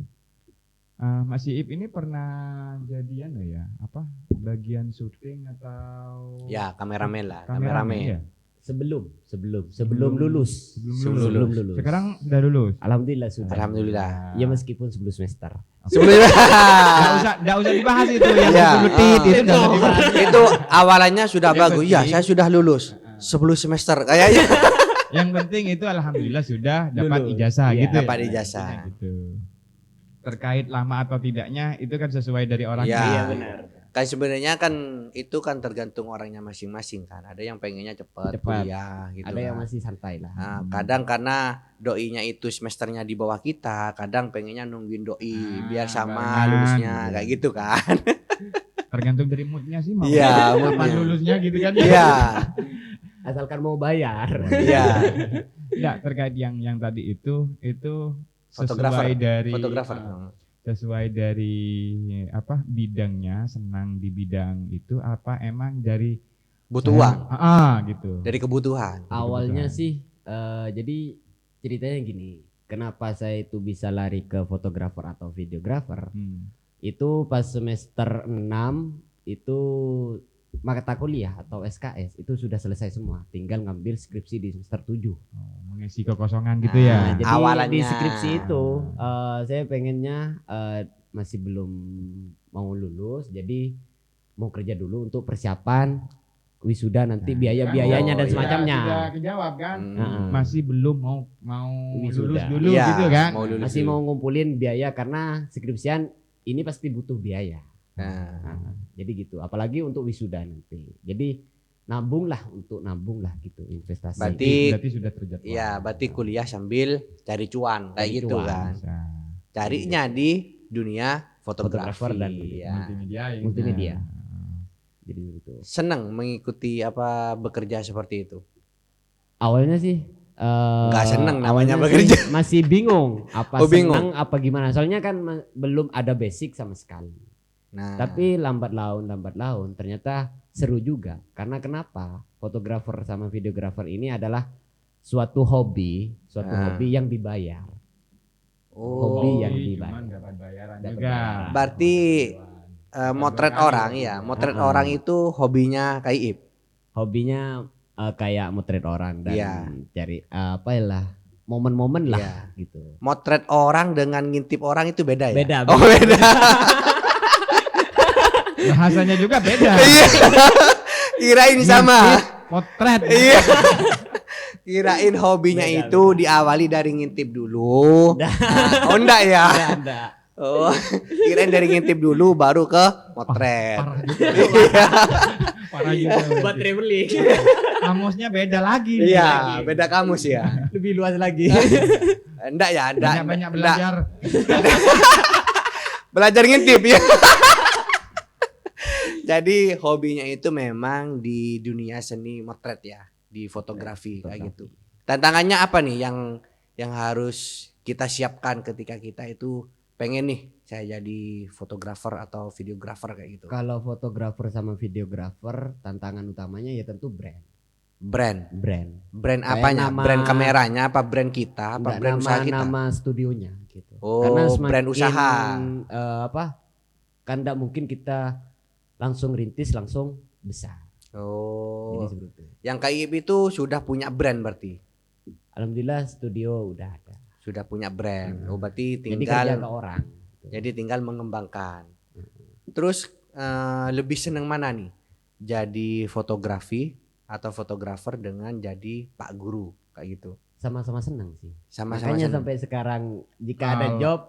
Mas Iip ini pernah jadi bagian syuting atau ya kameramen lah, kameramen ya? Sebelum lulus. Sebelum lulus. Sekarang sudah lulus. Alhamdulillah sudah. Alhamdulillah. Ya meskipun 10 semester. Sebelumnya Nggak usah dibahas itu yang Ya, 10 tit itu nggak usah dibahas. itu awalannya sudah Yang bagus. Ya, penting- saya sudah lulus 10 semester kayaknya. Yang penting itu alhamdulillah sudah dapat Lulus. ijazah Iya, gitu. dapat ya. ijazah. Intinya gitu. Terkait lama atau tidaknya itu kan sesuai dari orang. Iya. Iya benar. Kan sebenarnya kan itu kan tergantung orangnya masing-masing kan. Ada yang pengennya cepat Cepat. kuliah gitu. Ada yang kan. masih santai lah. Nah, kadang karena doinya itu semesternya di bawah kita, kadang pengennya nungguin doi biar sama barengan, lulusnya gitu. kayak gitu kan. Tergantung dari moodnya sih mau. Iya, kapan moodnya. lulusnya gitu kan. Iya. Asalkan mau bayar. Iya. Enggak, terkait yang tadi itu Fotografer. sesuai dari Fotografer. sesuai dari bidangnya, senang di bidang itu apa emang dari Butuh uang gitu. dari kebutuhan. Awalnya Kebutuhan. sih jadi ceritanya gini. kenapa saya itu bisa lari ke fotografer atau videografer? Hmm. Itu pas semester 6 itu mata kuliah atau SKS itu sudah selesai semua. Tinggal ngambil skripsi di semester 7. Oh, mengisi kekosongan gitu Nah, ya. Jadi Awalannya. di skripsi itu saya pengennya masih belum mau lulus, jadi mau kerja dulu untuk persiapan wisuda nanti, biaya-biayanya oh, dan iya. semacamnya. Sudah kejawab kan? Heeh. Masih belum mau Wisuda. lulus dulu Iya, gitu kan? mau lulus. Masih mau ngumpulin biaya karena skripsian ini pasti butuh biaya. Nah, Nah, jadi gitu. Apalagi untuk wisuda nanti. Jadi nabung lah gitu investasi. Berarti sudah terjadwal. iya, berarti kuliah sambil cari cuan kayak Cari gitu cuan. kan. Bisa. Carinya di dunia fotografi. Fotografer dan Iya. Multimedia. ya. Multimedia. Nah. Jadi gitu. Seneng mengikuti apa bekerja seperti itu. Awalnya sih Nggak seneng namanya awalnya bekerja. sih masih bingung apa Oh, bingung. senang apa gimana. Soalnya kan belum ada basic sama sekali. Nah, Tapi lambat laun ternyata seru juga. Karena kenapa? Fotografer sama videografer ini adalah suatu hobi yang dibayar. hobi yang dibayar. Cuman dapat bayaran Dapat juga. bayaran. berarti motret orang ya. Motret orang itu hobinya kayak Ip. Hobinya kayak motret orang dan Iya. cari apa lah momen-momen lah Iya. gitu. Motret orang dengan ngintip orang itu beda ya? Beda. Oh, beda. Bahasanya juga beda. Iya. Kirain sama. Potret. Iya. Kirain hobinya Beda, itu diawali dari ngintip dulu. Nah, oh enggak ya? Ada. Oh, kirain dari ngintip dulu baru ke motret. Parah juga. Parah juga. Buat traveling Kamusnya beda lagi. Iya, beda kamus ya. lebih luas lagi. Enggak ya, enggak. Banyak-banyak enggak. belajar. Belajar ngintip ya. Jadi hobinya itu memang di dunia seni motret ya, di fotografi kayak gitu. Tantangannya apa nih yang harus kita siapkan ketika kita itu pengen nih saya jadi fotografer atau videografer kayak gitu. Kalau fotografer sama videografer tantangan utamanya ya tentu brand. Brand Kayak apanya? nama- Brand kameranya apa brand kita apa Enggak, brand usaha kita? nama studionya gitu. Oh, semakin, brand usaha. Kan enggak mungkin kita langsung rintis langsung besar. Oh, Jadi seperti itu. yang kayak itu sudah punya brand berarti. Alhamdulillah studio udah ada. Sudah punya brand. Oh, berarti Jadi kerja tinggal ke orang. Jadi tinggal mengembangkan. Terus lebih seneng mana nih? Jadi fotografi atau fotografer dengan jadi Pak Guru kayak gitu. Sama-sama senang sih. Sama-sama Makanya seneng. sampai sekarang jika ada Kalau- job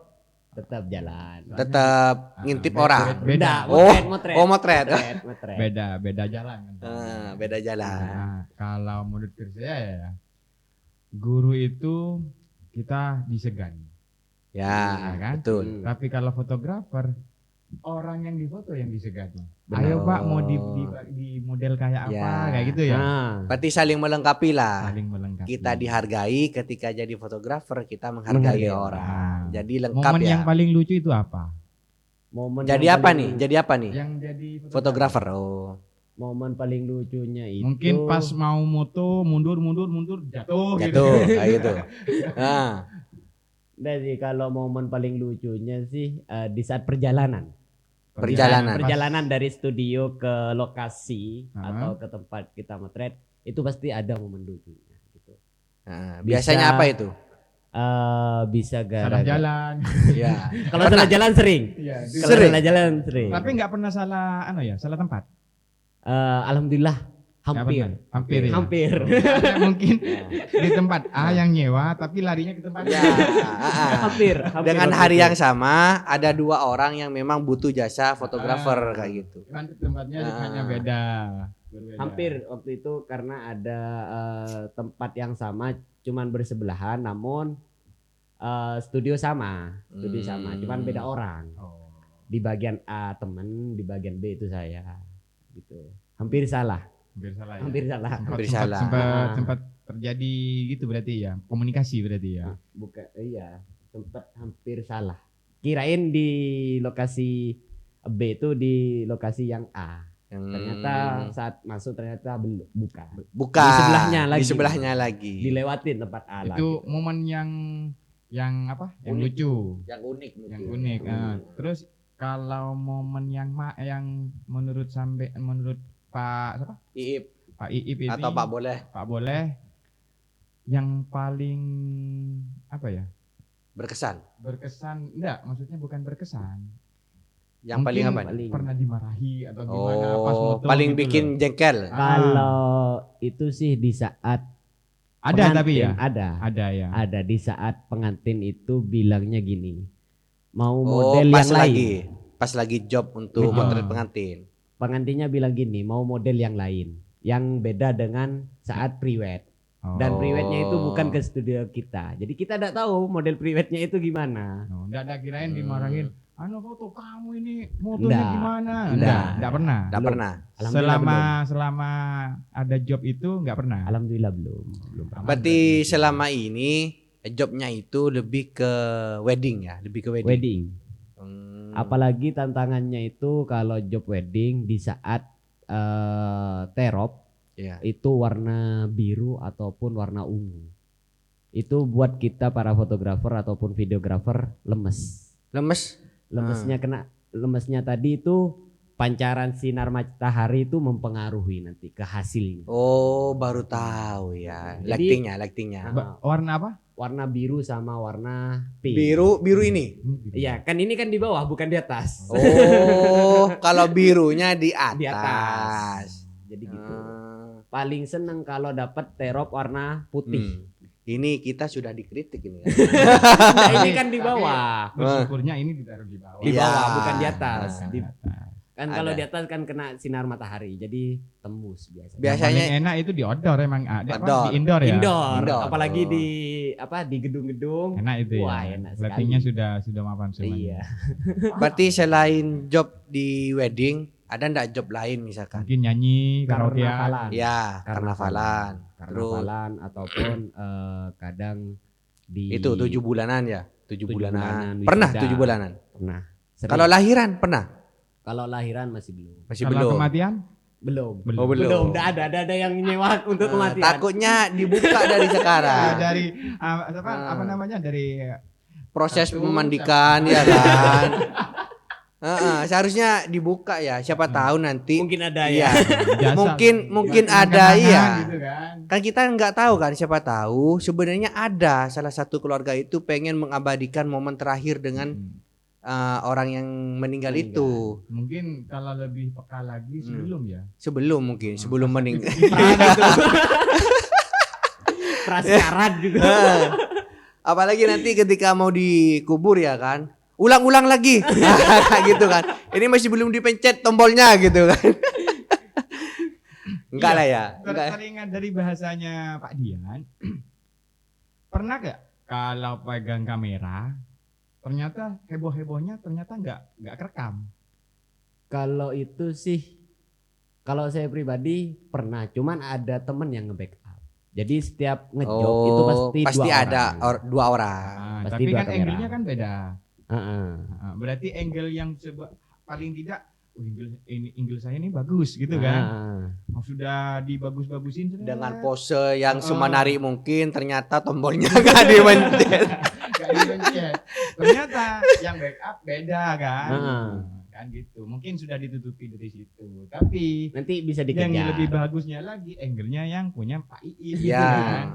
tetap jalan. Tetap ngintip orang. Beda. Enggak, Oh, motret. motret. Beda jalan kan. Beda jalan. Nah, kalau menurut saya ya, guru itu kita disegani. Ya, kan? betul. Tapi kalau fotografer, orang yang difoto yang disegani. Benar. Ayo Pak, mau di model kayak apa, Ya. kayak gitu ya. Nah, Berarti saling melengkapi lah. Saling melengkapi. Kita dihargai ketika jadi fotografer, kita menghargai Menghargai orang. Jadi lengkap Momen ya. yang paling lucu itu apa? momen Jadi yang apa paling- nih? Jadi apa nih? Yang jadi Fotografer. Oh. Momen paling lucunya itu Mungkin pas mau moto mundur jatuh gitu. Jatuh kayak gitu. Nah, Jadi kalau momen paling lucunya sih di saat perjalanan. Perjalanan. Perjalanan dari studio ke lokasi Hah? atau ke tempat kita motret itu pasti ada momen lucunya gitu. nah, Bisa- biasanya apa itu? Bisa Salah gara-gara jalan. Ya. kalau salah jalan sering. Iya, Kalau Sering. salah jalan sering. Tapi nggak pernah salah salah tempat. Alhamdulillah Nggak hampir. pernah. Hampir ya. Hampir. Ada mungkin di tempat A yang nyewa tapi larinya ke tempat Ya, hampir. Dengan waktu hari itu. yang sama ada dua orang yang memang butuh jasa fotografer kayak gitu. Kan tempatnya hanya beda. Berbeda. Hampir waktu itu karena ada tempat yang sama cuman bersebelahan namun studio sama cuman beda orang. Oh. Di bagian A temen, di bagian B itu saya gitu. Hampir salah. Hampir salah ya. Hampir salah. Hampir salah. Sempat terjadi gitu berarti ya. Komunikasi berarti ya. Bukan iya, tempat hampir salah. Kirain di lokasi B itu di lokasi yang A. Ternyata saat masuk ternyata bukan. bukan di sebelahnya lagi. Di sebelahnya lagi. Dilewatin tempat A Itu lagi. momen yang yang apa? Yang Unik. lucu, Yang unik yang mungkin. unik. Terus kalau momen yang menurut Pak siapa? Iip Pak Iip ini atau Pak Boleh Pak Boleh yang paling apa ya? berkesan. Berkesan enggak, maksudnya bukan berkesan. Yang paling Mungkin apa nih? pernah dimarahi atau gimana pas Oh, moto paling gitu bikin loh. jengkel. Kalau itu sih di saat Ada tapi ya? pengantin, Ada ya. ada di saat pengantin itu bilangnya gini, mau Oh, model pas yang lagi, lain. pas lagi job untuk Ngejob. motret pengantin. Pengantinnya bilang gini, mau model yang lain, yang beda dengan saat priwed. Dan Oh. priwednya itu bukan ke studio kita. Jadi kita tidak tahu model priwednya itu gimana. Enggak ada kirain Hmm. dimarahin. Anu foto kamu ini motonya Nggak. gimana? Nggak. Enggak pernah. Nggak Belum. pernah. Alhamdulillah Selama ada job itu enggak pernah. Alhamdulillah belum. Berarti selama ini jobnya itu lebih ke wedding ya, lebih ke wedding. Wedding. Hmm. Apalagi tantangannya itu kalau job wedding di saat terop Iya. itu warna biru ataupun warna ungu. Itu buat kita para fotografer ataupun videografer lemes. Lemes. Lemesnya tadi itu pancaran sinar matahari itu mempengaruhi nanti ke hasilnya. Oh, baru tahu ya. Jadi- Lightingnya. Warna apa? Warna biru sama warna pink. Biru ini. Iya, kan ini kan di bawah bukan di atas. Oh, kalau birunya di atas. Di atas. Jadi gitu. Paling seneng kalau dapat terop warna putih. Ini kita sudah dikritik ini. Nah, ini kan di bawah. Bersyukurnya ini ditaruh di bawah. Di Iya. bawah bukan di atas. Bukan Di- di atas. kan kalau Ada. di atas kan kena sinar matahari. Jadi tembus biasanya. Yang Biasanya paling enak itu di outdoor emang ada apa? Outdoor. Di indoor ya. Indoor, Indoor. apalagi Oh. di gedung-gedung. Enak itu Wah, ya. enak sekali. Lightingnya sudah mapan semuanya. Iya. berarti selain job di wedding, ada ndak job lain misalkan? Mungkin nyanyi, karaokean. Karnavalan. Ya, karnavalan. Terus Karnavalan ataupun kadang di itu 7 bulanan ya, 7 7 bulanan. bulanan, Pernah wisuda. 7 bulanan. Pernah. Sering. Kalau lahiran pernah? Kalau lahiran masih belum. Masih Kalau belum. kematian? Belum. Belum. Oh, belum. Nggak ada yang nyewa untuk Nah, kematian. takutnya dibuka dari sekarang. Dari apa namanya? Dari Proses Satu, memandikan ya kan. Seharusnya dibuka ya. Siapa tahu nanti. Mungkin ada Iya. jasa. Mungkin Jasa ada kenangan iya. gitu kan. Kan kita nggak tahu kan, siapa tahu sebenarnya ada salah satu keluarga itu pengen mengabadikan momen terakhir dengan orang yang meninggal Meninggal. itu. Mungkin kalau lebih peka lagi sebelum ya. Sebelum mungkin, sebelum meninggal. Prasarat juga. Apalagi nanti ketika mau dikubur ya kan. Ulang-ulang lagi. Kayak gitu kan. Ini masih belum dipencet tombolnya gitu kan. Enggak lah ya. Enggak. Teringat dari bahasanya Pak Dian. Pernah gak kalau pegang kamera ternyata heboh-hebohnya ternyata nggak kerekam? Kalau itu sih, kalau saya pribadi pernah, cuman ada temen yang nge-backup. Jadi setiap ngejob itu pasti dua ada orang. 2 orang. Pasti Tapi dua kan kamera. angle-nya kan beda. Heeh. Berarti angle yang paling tidak angle saya ini bagus gitu kan. Oh, sudah dibagus-bagusin sudah. Dengan pose yang semenarik mungkin, ternyata tombolnya enggak dipencet. Nggak dipencet. Ternyata yang backup beda kan. Kan gitu. Mungkin sudah ditutupi dari situ. Tapi Nanti bisa yang dikejar. lebih bagusnya lagi angle-nya yang punya Pak Iis gitu Ya. kan.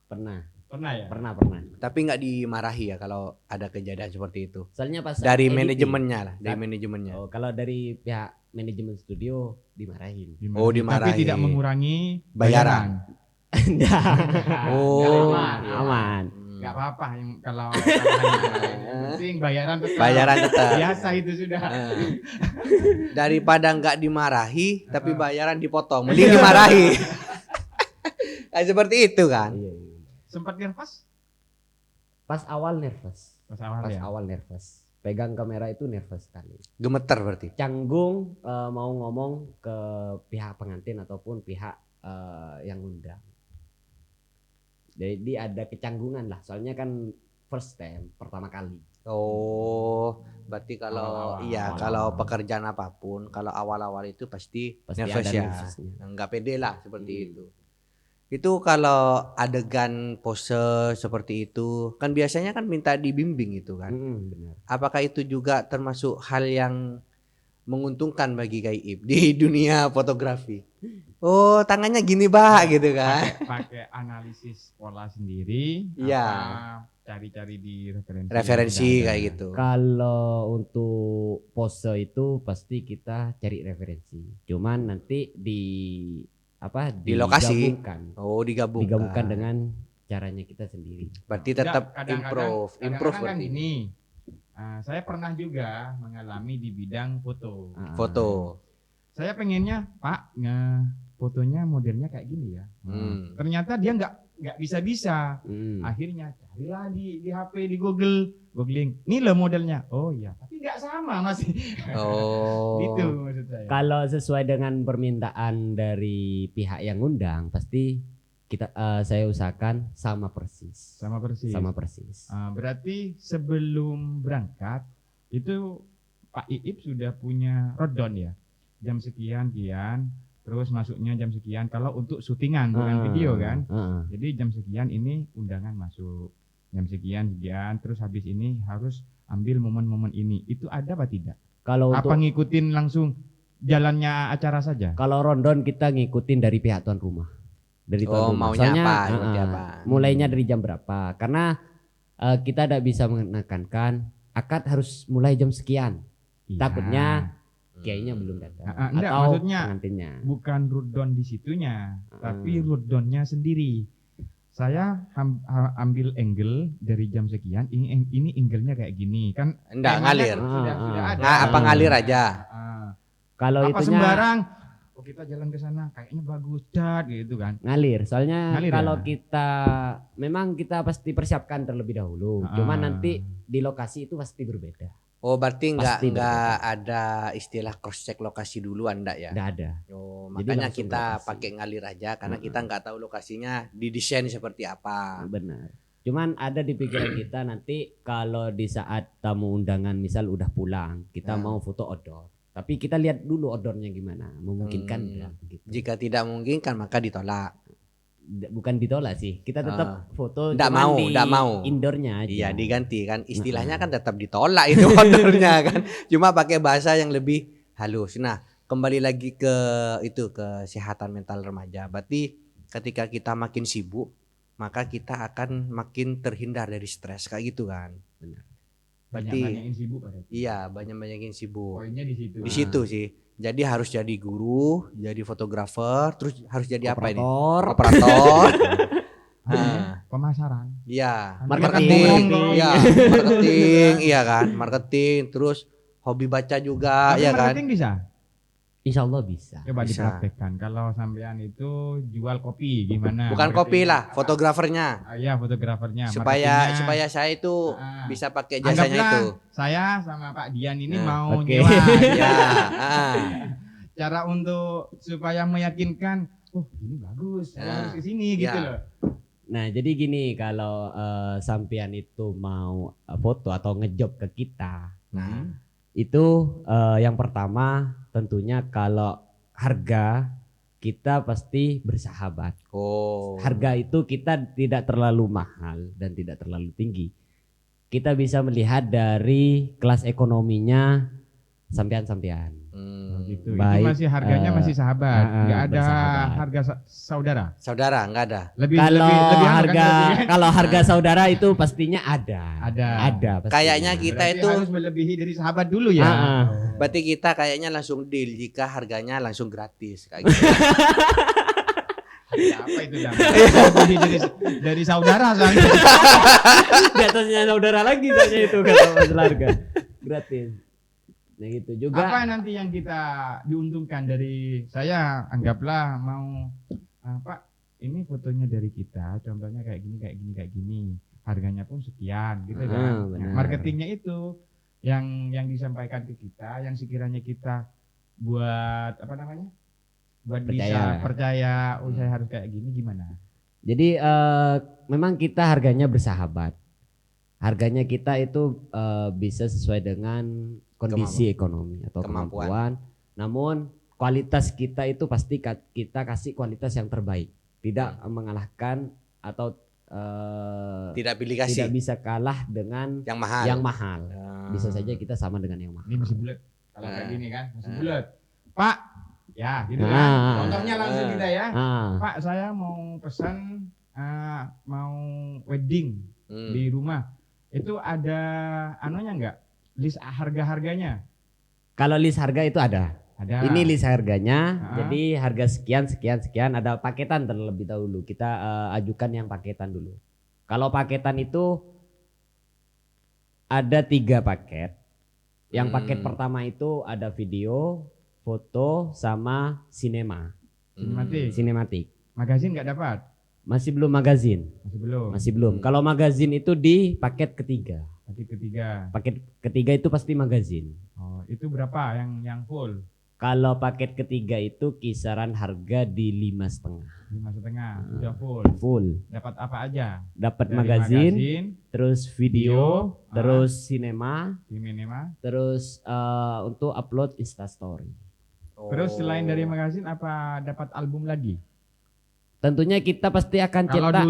Pernah. Pernah ya? Pernah. Tapi nggak dimarahi ya kalau ada kejadian seperti itu. Soalnya pas Dari editing. manajemennya lah, dari Saat- manajemennya. Oh, kalau dari pihak manajemen studio dimarahin. Oh, dimarahin. Tapi tidak mengurangi Bayaran. Oh, aman, aman. Gak apa-apa yang kalau yang penting bayaran tetap. Bayaran tetap. Biasa itu sudah. Daripada nggak dimarahi, tapi bayaran dipotong, mending dimarahi. Kayak seperti itu kan. Iya, iya. Sempat nervous? Pas awal nervous. Pas awal Pas ya. awal nervous. Pegang kamera itu nervous sekali. Gemeter berarti. Canggung mau ngomong ke pihak pengantin ataupun pihak yang undang. Jadi ada kecanggungan lah. Soalnya kan first time, pertama kali. Oh, berarti kalau Awal-awal. iya, kalau pekerjaan apapun, kalau awal-awal itu pasti, Pasti nervous ada ya. nervousnya. Nggak pede lah seperti itu. Itu kalau adegan pose seperti itu kan biasanya kan minta dibimbing itu kan. Benar. Apakah itu juga termasuk hal yang menguntungkan bagi Kaib di dunia fotografi? Oh, tangannya gini, Pak, gitu kan. Pakai analisis pola sendiri, Iya. apa cari-cari di referensi. Referensi yang ada. kayak gitu. Kalau untuk pose itu pasti kita cari referensi. Cuman nanti Di lokasi. digabungkan. Oh, digabungkan. Digabungkan dengan caranya kita sendiri. Berarti Enggak, tetap kadang-kadang improve kan berarti. ini. Saya pernah juga mengalami di bidang foto. Foto. Saya pengennya Pak fotonya modelnya kayak gini ya. Ternyata dia nggak bisa. Akhirnya carilah di HP, di googling. Ini loh modelnya. Oh iya, tapi nggak sama masih. Oh. Gitu maksud saya. Kalau sesuai dengan permintaan dari pihak yang undang, pasti saya usahakan sama persis. Sama persis. Berarti sebelum berangkat itu Pak Iip sudah punya rundown ya. Jam sekian, terus masuknya jam sekian. Kalau untuk syutingan bukan video kan. Jadi jam sekian ini undangan masuk. Jam sekian, terus habis ini harus ambil momen-momen ini. Itu ada apa tidak? Kalau Apa untuk ngikutin langsung jalannya acara saja? kalau rundown kita ngikutin dari pihak tuan rumah. Dari tuan rumah. Maunya Soalnya, apa? Ikuti apa? mulainya dari jam berapa? Karena kita tidak bisa menekankan akad harus mulai jam sekian. Iya. Takutnya kiainya belum datang. Enggak, atau maksudnya pengantinnya. bukan rundown di situnya, tapi rundownnya sendiri. Saya ambil angle dari jam sekian, ini angle-nya kayak gini kan? Enggak, temanya ngalir. Sudah ada. Apa ngalir aja? Kalau Apa itunya sembarang? Oh kita jalan ke sana, kayaknya bagus, gitu kan? ngalir. Soalnya Ngalir kalau ya? kita memang kita pasti persiapkan terlebih dahulu. Cuman nanti di lokasi itu pasti berbeda. Oh, berarti Pasti enggak ada istilah cross check lokasi dulu Anda ya? Tidak ada. Oh, Jadi makanya langsung kita lokasi. pakai ngalir aja karena kita nggak tahu lokasinya didesain seperti apa. Benar. Cuman ada di pikiran kita nanti kalau di saat tamu undangan misal udah pulang, kita mau foto outdoor. Tapi kita lihat dulu outdoornya gimana, memungkinkan nggak gitu. Jika tidak memungkinkan maka ditolak. Bukan ditolak sih, kita tetap foto. Nggak cuman mau, di nggak mau. indoornya aja. Iya, diganti kan. Istilahnya kan tetap ditolak itu outdoornya kan. Cuma pakai bahasa yang lebih halus. Nah, kembali lagi ke itu kesehatan mental remaja. Berarti ketika kita makin sibuk, maka kita akan makin terhindar dari stres kayak gitu kan. Benar. Banyak-banyakin sibuk berarti. Iya, banyak-banyakin sibuk. Poinnya di situ. Di situ sih. Jadi harus jadi guru, jadi fotografer, terus harus jadi apa ini? Operator. Pemasaran. Iya, Marketing. Iya, marketing, iya kan, marketing, terus hobi baca juga, Tapi ya kan. marketing bisa? Insya Allah bisa. Coba Bisa. dipraktekkan. Kalau sampean itu jual kopi gimana? Bukan kopi Marketingnya? lah, fotografernya. Iya, fotografernya. Supaya Marketingnya. saya itu Ah. bisa pakai jasanya Anggaplah itu. saya sama Pak Dian ini Nah, mau oke. nyewa. Ya, ah. Cara untuk supaya meyakinkan, oh ini bagus, Nah, harus ke sini gitu ya. loh. Nah jadi gini, kalau sampean itu mau foto atau ngejob ke kita, Nah, itu yang pertama tentunya kalau harga kita pasti bersahabat. oh. Harga itu kita tidak terlalu mahal dan tidak terlalu tinggi. Kita bisa melihat dari kelas ekonominya sampean-sampean. Gitu. Baik, Itu masih harganya masih sahabat, nggak ada bersahabat. harga saudara. Saudara enggak ada. Lebih Kalau lebih anu kan harga berarti. kalau harga saudara itu pastinya ada. Ada. pastinya. Kayaknya kita Berarti itu harus melebihi dari sahabat dulu ya. berarti kita kayaknya langsung deal jika harganya langsung gratis kayak gitu. Apa itu Dam? Melebihi dari saudara soalnya. Di atasnya saudara lagi soalnya itu kalau masalah harga. Gratis. Nah gitu juga. Apa nanti yang kita diuntungkan dari saya anggaplah mau Pak ini fotonya dari kita contohnya kayak gini harganya pun sekian gitu kan. benar. Marketingnya itu yang disampaikan ke kita yang sekiranya kita buat apa namanya buat bisa percaya saya harus kayak gini gimana. Jadi memang kita harganya bersahabat. Harganya kita itu bisa sesuai dengan kondisi ekonomi atau kemampuan. Namun kualitas kita itu pasti kita kasih kualitas yang terbaik. tidak mengalahkan atau Tidak pilih kasih tidak bisa kalah dengan yang mahal. yang mahal. Ah. Bisa saja kita sama dengan yang mahal. Ini masih bulat. Kalau kayak Ah. gini kan masih Ah. bulat. Pak, ya gitu kan. Ah. Contohnya langsung kita ya. Ah, Pak, saya mau pesan mau wedding di rumah. Itu ada anunya enggak? List harga-harganya? kalau list harga itu ada. Ada. Ini list harganya. Ah. Jadi harga sekian sekian sekian, ada paketan terlebih dahulu. Kita ajukan yang paketan dulu. Kalau paketan itu ada 3 paket. Yang paket pertama itu ada video, foto, sama sinema, Sinematik. sinematik. Magazin enggak dapat? Masih belum magazin. Masih belum. Masih belum. Kalau magazin itu di paket ketiga. Paket ketiga. Paket ketiga itu pasti magazin. Oh, itu berapa yang full? Kalau paket ketiga itu kisaran harga di 5,5. 5,5 sudah full. Full. Dapat apa aja? Dapat Dari magazin, magazin, terus video, Video, terus sinema, di Minima. terus untuk upload Instastory. Terus Oh. selain dari magazin apa dapat album lagi? Tentunya kita pasti akan Kalau cetak.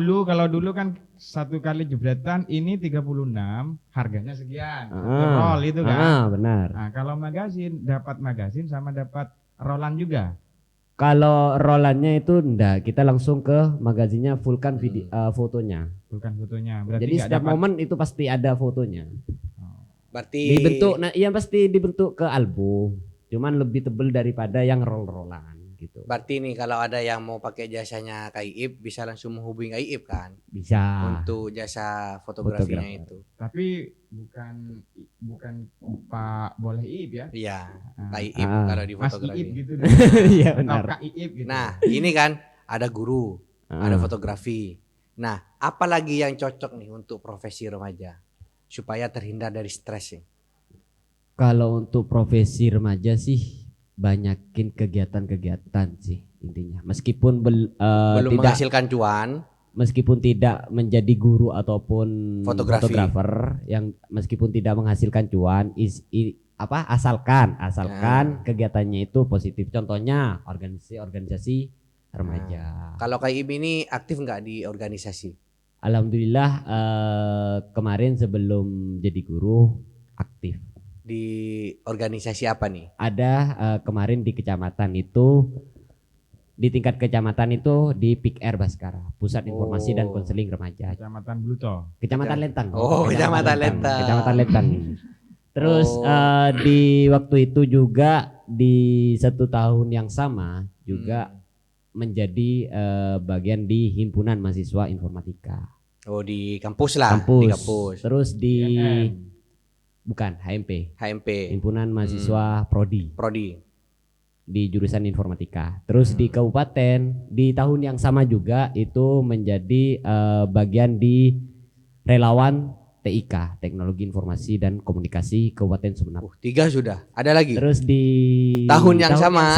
dulu kan satu kali jebretan ini 36, harganya sekian. Ah, Roll itu kan. benar. Nah, kalau magazin dapat magazin sama dapat rollan juga. Kalau rollannya itu enggak, kita langsung ke magazinnya fullkan video fotonya. Bukan fotonya. Berarti Jadi nggak setiap dapat. momen itu pasti ada fotonya. Berarti Dibentuk, nah iya pasti dibentuk ke album. Cuman lebih tebel daripada yang roll-rollan gitu. Berarti nih kalau ada yang mau pakai jasanya KIIP bisa langsung menghubungi KIIP kan Bisa. untuk jasa fotografinya Fotografer. itu. Tapi bukan Pak boleh Iip ya. Iya, Nah, KIIP Ah. kalau di Mas fotografi. Iip gitu. Iya Atau benar. Kak Iip gitu. Nah, ini kan ada guru, ada fotografi. Nah, apalagi yang cocok nih untuk profesi remaja supaya terhindar dari stres nih? Kalau untuk profesi remaja sih banyakin kegiatan-kegiatan sih intinya. Meskipun Belum tidak menghasilkan cuan, meskipun tidak menjadi guru ataupun Fotografi. fotografer yang meskipun tidak menghasilkan cuan asalkan kegiatannya itu positif. Contohnya organisasi remaja. kalau KIIP ini aktif nggak di organisasi? Alhamdulillah kemarin sebelum jadi guru aktif. Di organisasi apa nih? Ada kemarin di kecamatan itu, di tingkat kecamatan itu di PIKR Baskara, Pusat Informasi dan Oh. Konseling Remaja, Kecamatan Bluto. Kecamatan Lentang. Oh, Kecamatan Lentang. Kecamatan Lentang. Terus Oh. di waktu itu juga di 1 tahun yang sama juga menjadi bagian di himpunan mahasiswa informatika Oh, di kampus lah, kampus. di kampus. Terus di INM. bukan HMP, HMP, himpunan mahasiswa prodi prodi. di jurusan informatika. Terus di kabupaten di tahun yang sama juga itu menjadi bagian di relawan TIK, Teknologi Informasi dan Komunikasi Kabupaten Sumeneb. 3 sudah. Ada lagi? Terus di Tahun yang sama.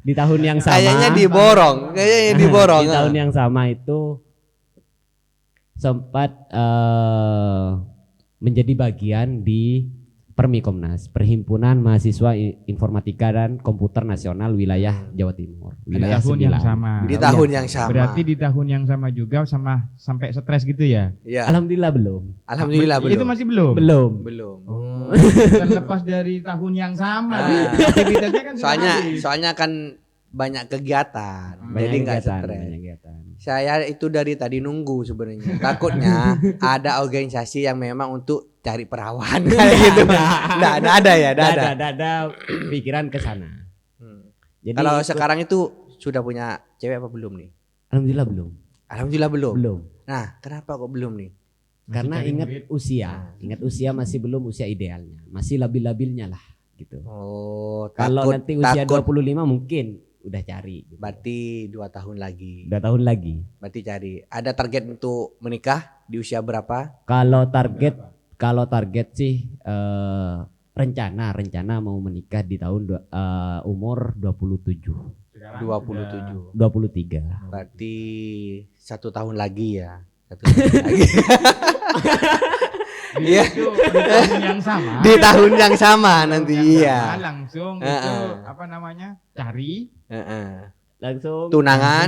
di tahun yang sama Kayaknya diborong, kayaknya diborong. di tahun yang sama itu sempat menjadi bagian di Permikomnas, Perhimpunan Mahasiswa Informatika dan Komputer Nasional Wilayah Jawa Timur. Di Wilayah tahun yang 9. sama. Di tahun yang sama. Berarti di tahun yang sama juga sama sampai stres gitu ya? Ya. Alhamdulillah belum. Alhamdulillah belum. Itu masih belum. Belum. Belum. Terlepas dari tahun yang sama. Ah. Aktivitasnya kan sudah Soalnya habis. soalnya kan banyak kegiatan. Jadi nggak stres. banyak kegiatan. Saya itu dari tadi nunggu sebenarnya. Takutnya ada organisasi yang memang untuk cari perawan kayak gitu. Nggak ada ya, nggak ada. Ada pikiran ke sana. Jadi Kalau ikut- sekarang itu sudah punya cewek apa belum nih? alhamdulillah belum. Alhamdulillah belum. Belum. Nah, kenapa kok belum nih? Karena cari ingat duit. ingat usia masih belum usia idealnya. Masih labil-labilnya lah gitu. Oh, Kalau takut, nanti usia takut. 25 mungkin udah cari gitu. Berarti 2 tahun lagi. 2 tahun lagi. Berarti cari. Ada target untuk menikah di usia berapa? Kalau target sih rencana mau menikah di tahun umur 27. Sekarang 27. 23. Berarti 1 tahun lagi ya. 1 tahun lagi. Iya. Itu di tahun yang sama. Di tahun yang sama nanti Yang iya. sama, langsung itu Heeh. apa namanya? Cari. Heeh. langsung tunangan,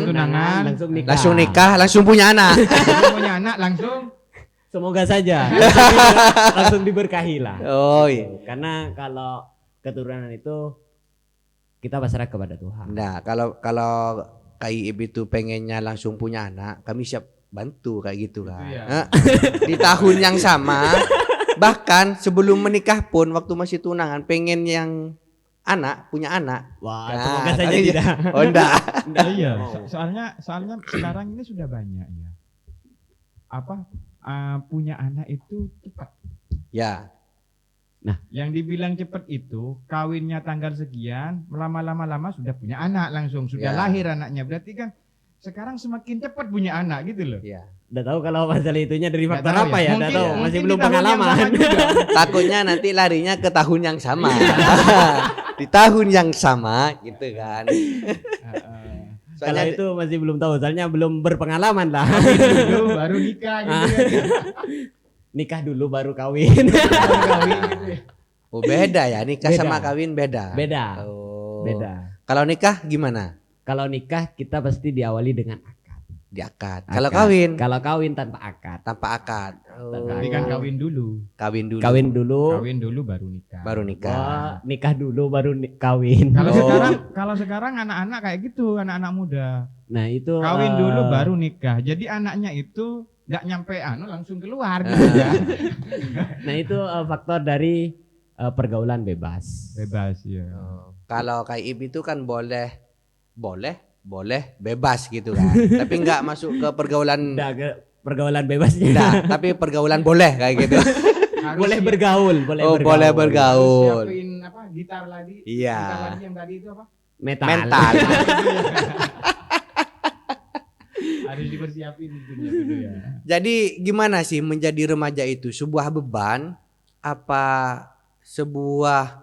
langsung nikah. langsung nikah, langsung punya anak. Langsung punya anak langsung. Semoga saja langsung diberkahi lah. Oh iya. Karena kalau keturunan itu kita pasrah kepada Tuhan. Nah, kalau KIIP itu pengennya langsung punya anak, kami siap bantu kayak gitu kan. ya. Di tahun yang sama, bahkan sebelum menikah pun waktu masih tunangan pengen yang punya anak. Wah, Nah, semoga saja tapi- tidak. Oh enggak. Iya, soalnya sekarang ini sudah banyak ya. Punya anak itu cepat. Ya, Yang dibilang cepat itu kawinnya tanggal sekian, lama-lama sudah punya anak langsung, sudah Ya. lahir anaknya. Berarti kan sekarang semakin cepat punya anak gitu loh. ya. Udah tahu kalau masalah itunya dari Nggak faktor tahu apa ya. ya? Udah Mungkin- tahu, mungkin masih di belum tahun yang pengalaman. sama juga. Takutnya nanti larinya ke tahun yang sama. Di tahun yang sama gitu kan. Kalau Soalnya itu masih belum tahu, soalnya belum berpengalaman lah. Dulu baru nikah gitu ya. Nikah dulu baru kawin. Baru kawin gitu ya. oh beda ya, nikah Beda. sama kawin beda. Beda. Oh. Beda. Kalau nikah gimana? Kalau nikah kita pasti diawali dengan akad. Diakad. Akad. Kalau kawin Kalau kawin tanpa akad. tanpa akad. Tapi kan kawin dulu. Kawin dulu. Kawin dulu. Kawin dulu baru nikah. Baru nikah. Wah, nikah dulu baru kawin. Kalau sekarang anak-anak kayak gitu, anak-anak muda. Nah, itu Kawin dulu baru nikah. Jadi anaknya itu nggak nyampe langsung keluar gitu ya. Nah, itu faktor dari pergaulan bebas. Bebas ya. Kalau KIIP itu kan boleh bebas gitu kan. Tapi nggak masuk ke pergaulan. Udah ke pergaulan bebasnya. Nah, tapi pergaulan boleh kayak gitu. Boleh bergaul, Oh, boleh bergaul. Siapin gitar lagi. Iya. Gitar lagi yang tadi itu apa? Metal. Mental. Harus dipersiapin dulu ya. Jadi gimana sih menjadi remaja itu? Sebuah beban apa sebuah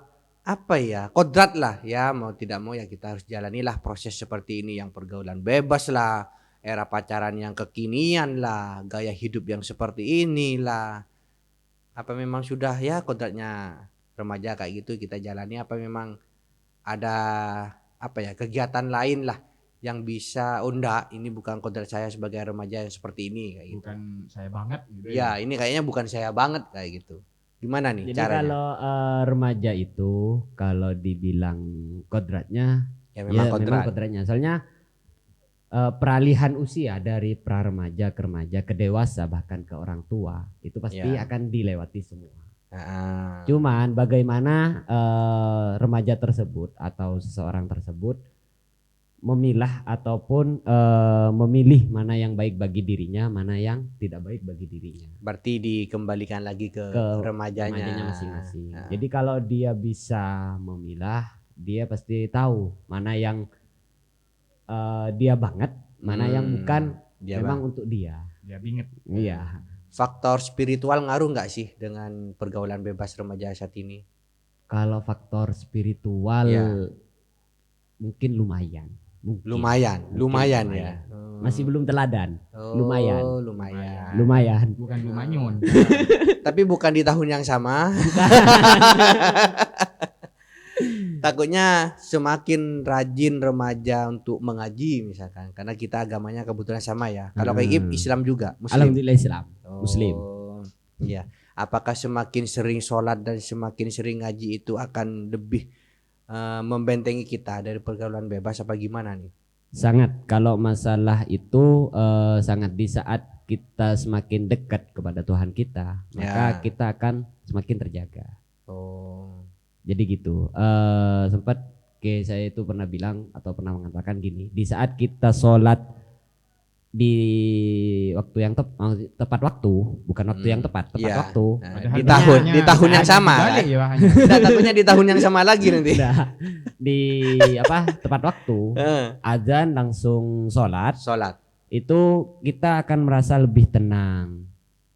kodrat lah ya, mau tidak mau ya kita harus jalanilah proses seperti ini, yang pergaulan bebas lah, era pacaran yang kekinian lah, gaya hidup yang seperti inilah. Apa memang sudah ya kodratnya remaja kayak gitu kita jalani, apa memang ada kegiatan lain lah yang bisa enggak, ini bukan kodrat saya sebagai remaja yang seperti ini kayak gitu. Bukan saya banget gitu Ya, ini kayaknya bukan saya banget kayak gitu. Gimana nih Jadi caranya? kalau remaja itu kalau dibilang kodratnya Ya memang ya kodrat. memang kodratnya. Soalnya peralihan usia dari pra remaja ke remaja ke dewasa bahkan ke orang tua itu pasti Ya. akan dilewati semua. Nah, Cuman bagaimana remaja tersebut atau seseorang tersebut memilah ataupun memilih mana yang baik bagi dirinya, mana yang tidak baik bagi dirinya. berarti dikembalikan lagi ke remajanya. Remajanya masing-masing. Nah, Jadi kalau dia bisa memilah, dia pasti tahu mana yang dia banget, mana yang bukan dia memang untuk dia. Ya binget. Iya. faktor spiritual ngaruh nggak sih dengan pergaulan bebas remaja saat ini? Kalau faktor spiritual Iya. mungkin lumayan. Mungkin. Lumayan lumayan. ya. Masih belum teladan. Oh, lumayan. lumayan. Lumayan. Bukan lumanyun. Tapi bukan di tahun yang sama. Takutnya semakin rajin remaja untuk mengaji misalkan, karena kita agamanya kebetulan sama ya. Kalau kayak Islam juga, Muslim. Alhamdulillah Islam. Oh, Muslim. Iya. Apakah semakin sering sholat dan semakin sering ngaji itu akan lebih membentengi kita dari pergaulan bebas apa gimana nih? Sangat. Kalau masalah itu sangat di saat kita semakin dekat kepada Tuhan kita, maka Ya. kita akan semakin terjaga. Oh. Jadi gitu. Sempat saya itu pernah bilang atau pernah mengatakan gini, di saat kita sholat di waktu yang tepat waktu, bukan waktu yang tepat Iya. waktu. Nah, Padahal di hanya- di tahun yang hanya sama. dibalik Kan? ya, hanya. Nah, takutnya di tahun yang sama lagi nanti. Udah di tepat waktu azan langsung sholat, Sholat. itu kita akan merasa lebih tenang,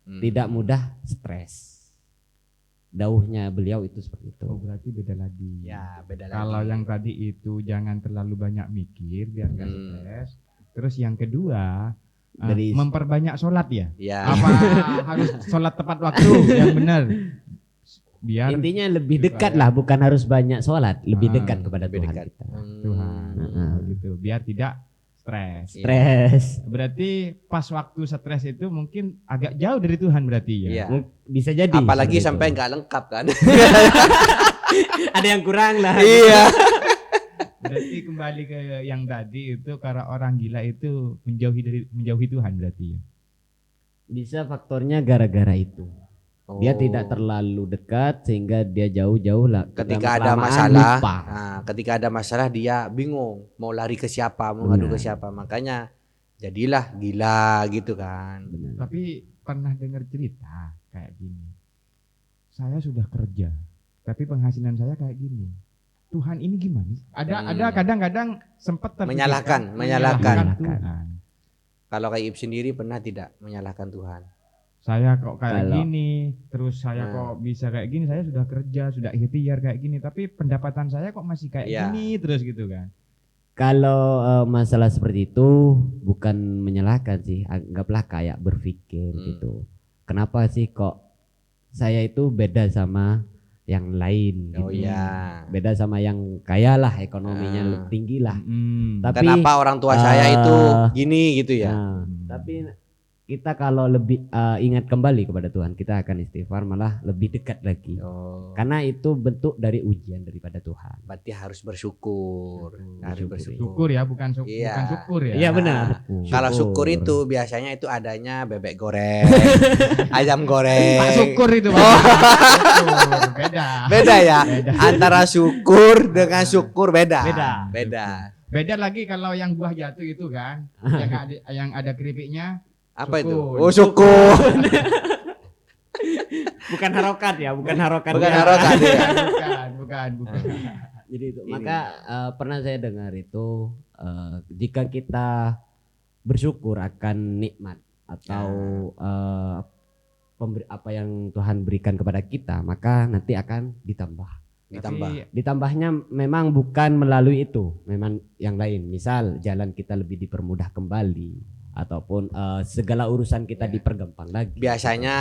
Hmm. tidak mudah stres. Dauhnya beliau itu seperti itu. Oh, berarti beda lagi. Ya, beda lagi. Kalau yang tadi itu jangan terlalu banyak mikir biar nggak stres. Terus yang kedua Dari- memperbanyak sholat ya. Ya. Apa harus sholat tepat waktu yang benar? Biar Intinya lebih dekat lah, bukan harus banyak sholat, lebih Ah, dekat kepada lebih Tuhan dekat. kita. Tuhan. Heeh. Gitu itu biar tidak stres. Stres. Berarti pas waktu stres itu mungkin agak jauh dari Tuhan berarti ya. Iya. Bisa jadi. Apalagi seperti sampai itu. nggak lengkap kan. Ada yang kurang lah. Iya. Berarti kembali ke yang tadi itu karena orang gila itu menjauhi Tuhan berarti ya. Bisa faktornya gara-gara itu. Dia Oh. tidak terlalu dekat sehingga dia jauh-jauh lah. Ketika ada Lama-kelamaan masalah, lupa. ketika ada masalah dia bingung mau lari ke siapa, mau ngadu ke siapa. Makanya jadilah gila gitu kan. Benar. Tapi pernah dengar cerita kayak gini. Saya sudah kerja, tapi penghasilan saya kayak gini. Tuhan ini gimana sih? Ada kadang-kadang sempat terpikirkan menyalahkan. Tuhan. Kalau kayak Ib sendiri pernah tidak menyalahkan Tuhan? Saya kok kayak Kalau- gini, terus saya kok bisa kayak gini, saya sudah kerja, sudah ikhtiar kayak gini, tapi pendapatan saya kok masih kayak Iya. gini terus gitu kan. Kalau masalah seperti itu bukan menyalahkan sih, anggaplah kayak berpikir gitu. Kenapa sih kok saya itu beda sama yang lain Oh gitu. iya. Beda sama yang kaya lah, ekonominya Ah. lebih tinggi lah. Tapi Kenapa orang tua saya itu gini gitu ya? nah, tapi kita kalau lebih ingat kembali kepada Tuhan, kita akan istighfar malah lebih dekat lagi. Oh, Karena itu bentuk dari ujian daripada Tuhan. berarti harus bersyukur. Harus bersyukur. Syukur ya, bukan Iya. syukur ya. Iya benar. Kalau syukur itu biasanya itu adanya bebek goreng, ayam goreng. Pak syukur itu Pak. Syukur, beda. Beda ya. Beda. Antara syukur dengan syukur beda. Beda. Beda. Beda lagi kalau yang buah jatuh itu kan, yang ada keripiknya. Apa itu? Syukur. Oh, syukur. Bukan harokat ya, bukan harokat. Bukan harokat ya. Bukan. Jadi itu. Ini. Maka pernah saya dengar itu jika kita bersyukur akan nikmat atau apa yang Tuhan berikan kepada kita, maka nanti akan ditambah. Ditambah. Ditambahnya memang bukan melalui itu, memang yang lain. Misal jalan kita lebih dipermudah kembali ataupun segala urusan kita dipergampang lagi. Biasanya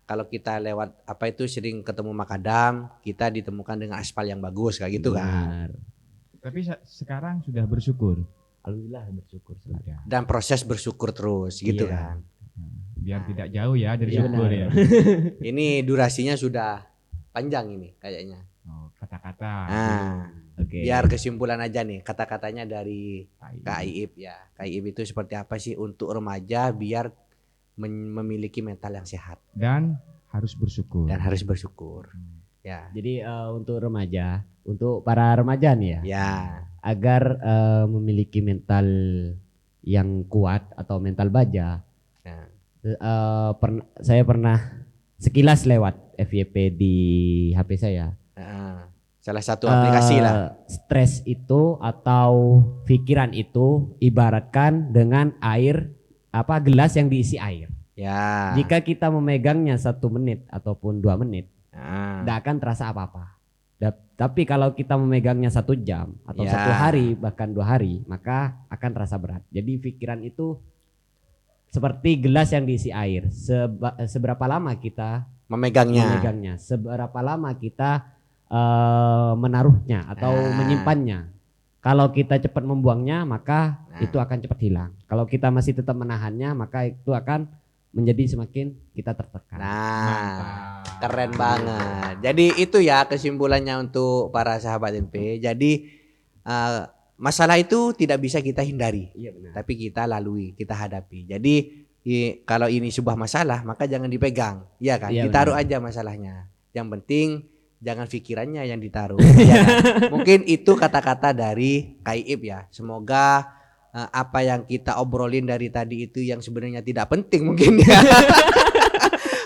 kalau kita lewat apa itu sering ketemu makadam, kita ditemukan dengan aspal yang bagus kayak gitu kan. Benar. Tapi sekarang sudah bersyukur. Alhamdulillah bersyukur selalu. Sudah. Dan proses bersyukur terus gitu Iya. kan. Biar tidak jauh ya dari Iya, syukur benar. ya. Ini durasinya sudah panjang ini kayaknya. Oh, kata-kata. Nah, Oke. biar kesimpulan aja nih kata-katanya dari Tai. Kak Iip ya. Kak Iip itu seperti apa sih untuk remaja biar memiliki mental yang sehat Dan harus bersyukur. dan harus bersyukur. Ya. Jadi untuk remaja, untuk para remaja nih ya, Ya. agar memiliki mental yang kuat atau mental baja, Ya. saya pernah sekilas lewat FYP di HP saya. Salah satu aplikasi lah. Stres itu atau pikiran itu ibaratkan dengan air gelas yang diisi air. Ya. Jika kita memegangnya 1 menit ataupun 2 menit, Nah, tidak akan terasa apa-apa. Tapi kalau kita memegangnya 1 jam atau Ya. 1 hari bahkan 2 hari, maka akan terasa berat. Jadi pikiran itu seperti gelas yang diisi air. Seberapa lama kita memegangnya. memegangnya, seberapa lama kita menaruhnya atau menyimpannya. Kalau kita cepat membuangnya, maka itu akan cepat hilang. Kalau kita masih tetap menahannya, maka itu akan menjadi semakin kita tertekan. Nah, keren banget. Jadi itu ya kesimpulannya untuk para sahabat NP. Jadi masalah itu tidak bisa kita hindari, Iya benar. tapi kita lalui, kita hadapi. Jadi kalau ini sebuah masalah, maka jangan dipegang, ya kan? Iya, Ditaruh benar. aja masalahnya. Yang penting jangan pikirannya yang ditaruh. Ya kan? Mungkin itu kata-kata dari Kaiib ya. Semoga apa yang kita obrolin dari tadi itu yang sebenarnya tidak penting mungkin ya.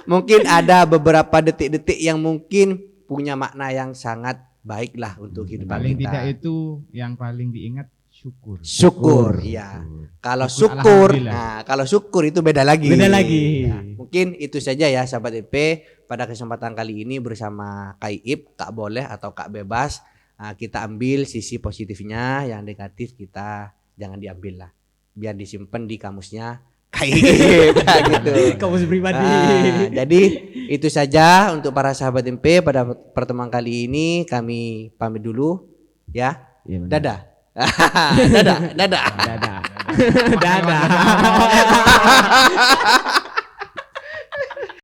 Mungkin ada beberapa detik-detik yang mungkin punya makna yang sangat baik lah untuk kehidupan Paling kita. tidak itu yang paling diingat syukur. Syukur, iya. Kalau Syukur, syukur, alhamdulillah. nah kalau syukur itu beda lagi. Beda lagi. Ya, mungkin itu saja ya sahabat EP pada kesempatan kali ini bersama Kaiib, Kak Boleh atau Kak Bebas. Kita ambil sisi positifnya, yang negatif kita jangan diambil lah. Biar disimpan di kamusnya Kaiib gitu. Kamus pribadi. Jadi itu saja untuk para sahabat MP pada pertemuan kali ini, kami pamit dulu ya. Iya, benar. Dadah. Dadah, dadah. Dadah. Dadah.